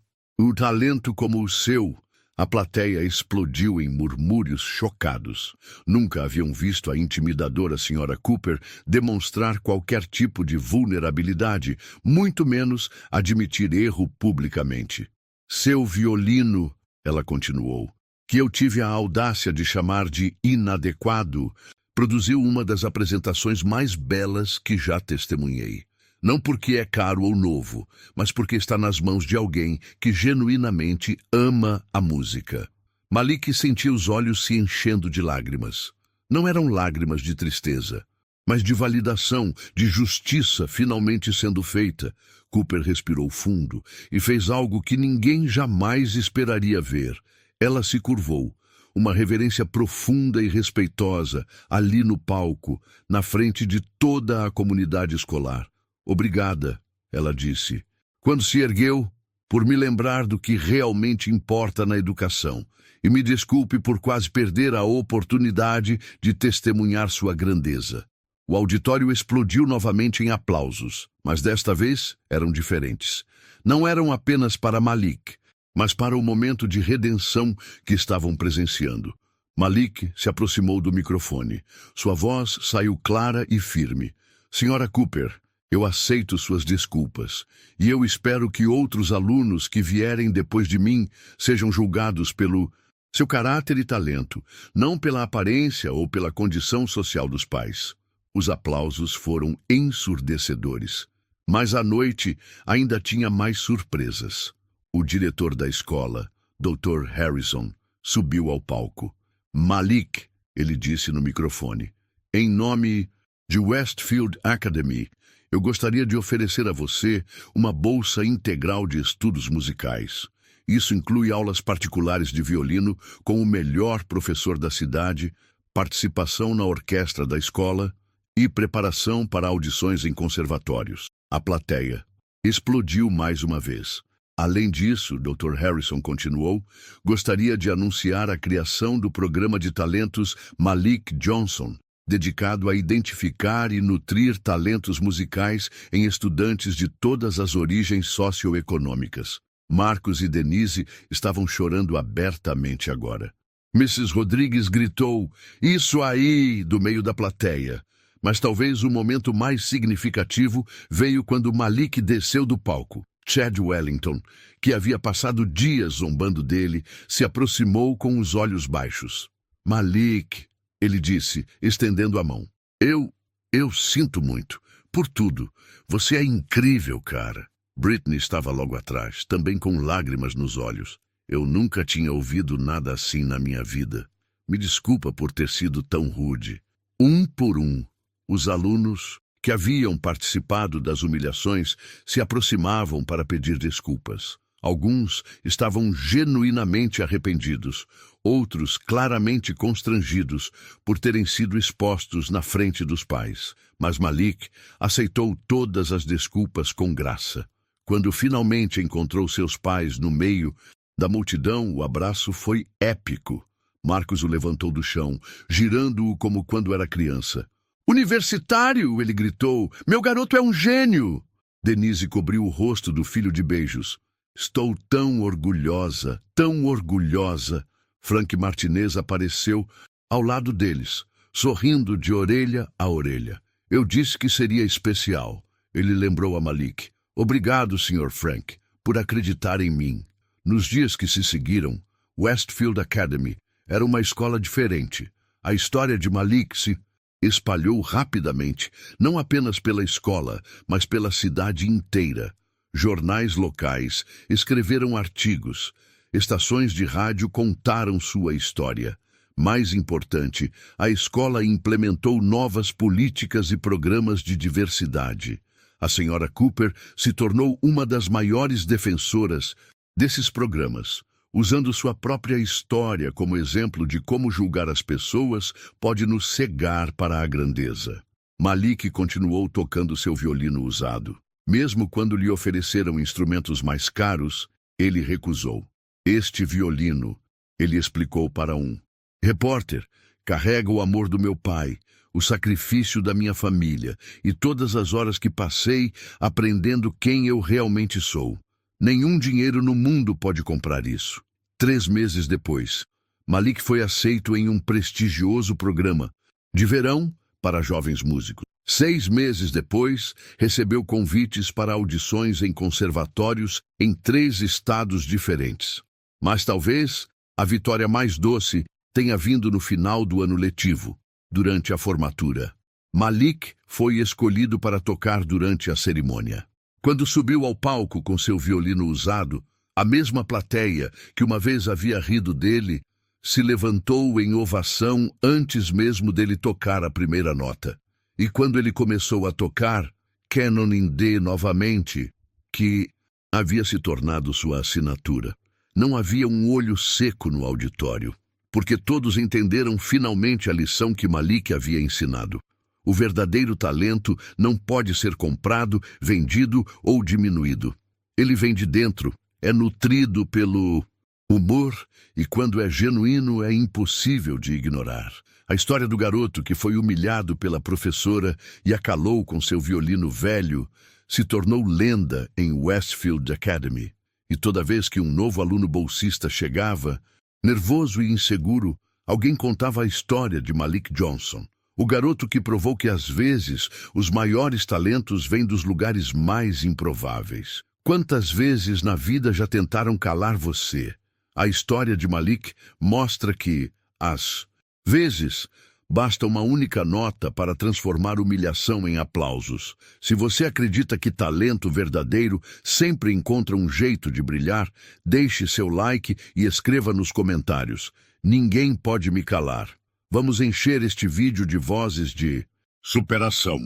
talento como o seu. A plateia explodiu em murmúrios chocados. Nunca haviam visto a intimidadora Sra. Cooper demonstrar qualquer tipo de vulnerabilidade, muito menos admitir erro publicamente. Seu violino, ela continuou, que eu tive a audácia de chamar de inadequado, produziu uma das apresentações mais belas que já testemunhei. Não porque é caro ou novo, mas porque está nas mãos de alguém que genuinamente ama a música. Malik sentia os olhos se enchendo de lágrimas. Não eram lágrimas de tristeza, mas de validação, de justiça finalmente sendo feita. Cooper respirou fundo e fez algo que ninguém jamais esperaria ver. Ela se curvou. Uma reverência profunda e respeitosa, ali no palco, na frente de toda a comunidade escolar. Obrigada, ela disse, quando se ergueu, por me lembrar do que realmente importa na educação, e me desculpe por quase perder a oportunidade de testemunhar sua grandeza. O auditório explodiu novamente em aplausos, mas desta vez eram diferentes. Não eram apenas para Malik, mas para o momento de redenção que estavam presenciando. Malik se aproximou do microfone. Sua voz saiu clara e firme. Sra. Cooper, eu aceito suas desculpas, e eu espero que outros alunos que vierem depois de mim sejam julgados pelo seu caráter e talento, não pela aparência ou pela condição social dos pais. Os aplausos foram ensurdecedores. Mas a noite ainda tinha mais surpresas. O diretor da escola, Dr. Harrison, subiu ao palco. Malik, ele disse no microfone, em nome de Westfield Academy, eu gostaria de oferecer a você uma bolsa integral de estudos musicais. Isso inclui aulas particulares de violino com o melhor professor da cidade, participação na orquestra da escola e preparação para audições em conservatórios. A plateia explodiu mais uma vez. Além disso, Dr. Harrison continuou, gostaria de anunciar a criação do programa de talentos Malik Johnson, dedicado a identificar e nutrir talentos musicais em estudantes de todas as origens socioeconômicas. Marcos e Denise estavam chorando abertamente agora. Mrs. Rodrigues gritou, "Isso aí!" do meio da plateia. Mas talvez o momento mais significativo veio quando Malik desceu do palco. Chad Wellington, que havia passado dias zombando dele, se aproximou com os olhos baixos. Malik, ele disse, estendendo a mão. Eu sinto muito. Por tudo. Você é incrível, cara. Britney estava logo atrás, também com lágrimas nos olhos. Eu nunca tinha ouvido nada assim na minha vida. Me desculpa por ter sido tão rude. Um por um, os alunos que haviam participado das humilhações se aproximavam para pedir desculpas. Alguns estavam genuinamente arrependidos, outros claramente constrangidos por terem sido expostos na frente dos pais. Mas Malik aceitou todas as desculpas com graça. Quando finalmente encontrou seus pais no meio da multidão, o abraço foi épico. Marcos o levantou do chão, girando-o como quando era criança. "Universitário!" ele gritou. "Meu garoto é um gênio!" Denise cobriu o rosto do filho de beijos. "Estou tão orgulhosa, tão orgulhosa!" Frank Martinez apareceu ao lado deles, sorrindo de orelha a orelha. "Eu disse que seria especial." Ele lembrou a Malik. Obrigado, Sr. Frank, por acreditar em mim. Nos dias que se seguiram, Westfield Academy era uma escola diferente. A história de Malik se espalhou rapidamente, não apenas pela escola, mas pela cidade inteira. Jornais locais escreveram artigos, estações de rádio contaram sua história. Mais importante, a escola implementou novas políticas e programas de diversidade. A Sra. Cooper se tornou uma das maiores defensoras desses programas, usando sua própria história como exemplo de como julgar as pessoas pode nos cegar para a grandeza. Malik continuou tocando seu violino usado. Mesmo quando lhe ofereceram instrumentos mais caros, ele recusou. Este violino, ele explicou para um repórter, carrega o amor do meu pai, o sacrifício da minha família e todas as horas que passei aprendendo quem eu realmente sou. Nenhum dinheiro no mundo pode comprar isso. 3 meses depois, Malik foi aceito em um prestigioso programa de verão para jovens músicos. 6 meses depois, recebeu convites para audições em conservatórios em 3 estados diferentes. Mas talvez a vitória mais doce tenha vindo no final do ano letivo, durante a formatura. Malik foi escolhido para tocar durante a cerimônia. Quando subiu ao palco com seu violino usado, a mesma plateia que uma vez havia rido dele se levantou em ovação antes mesmo dele tocar a primeira nota. E quando ele começou a tocar Canon in D novamente, que havia se tornado sua assinatura, não havia um olho seco no auditório, porque todos entenderam finalmente a lição que Malik havia ensinado. O verdadeiro talento não pode ser comprado, vendido ou diminuído. Ele vem de dentro, é nutrido pelo humor e quando é genuíno é impossível de ignorar. A história do garoto que foi humilhado pela professora e a calou com seu violino velho se tornou lenda em Westfield Academy. E toda vez que um novo aluno bolsista chegava, nervoso e inseguro, alguém contava a história de Malik Johnson. O garoto que provou que às vezes os maiores talentos vêm dos lugares mais improváveis. Quantas vezes na vida já tentaram calar você? A história de Malik mostra que, às vezes, basta uma única nota para transformar humilhação em aplausos. Se você acredita que talento verdadeiro sempre encontra um jeito de brilhar, deixe seu like e escreva nos comentários. Ninguém pode me calar. Vamos encher este vídeo de vozes de superação.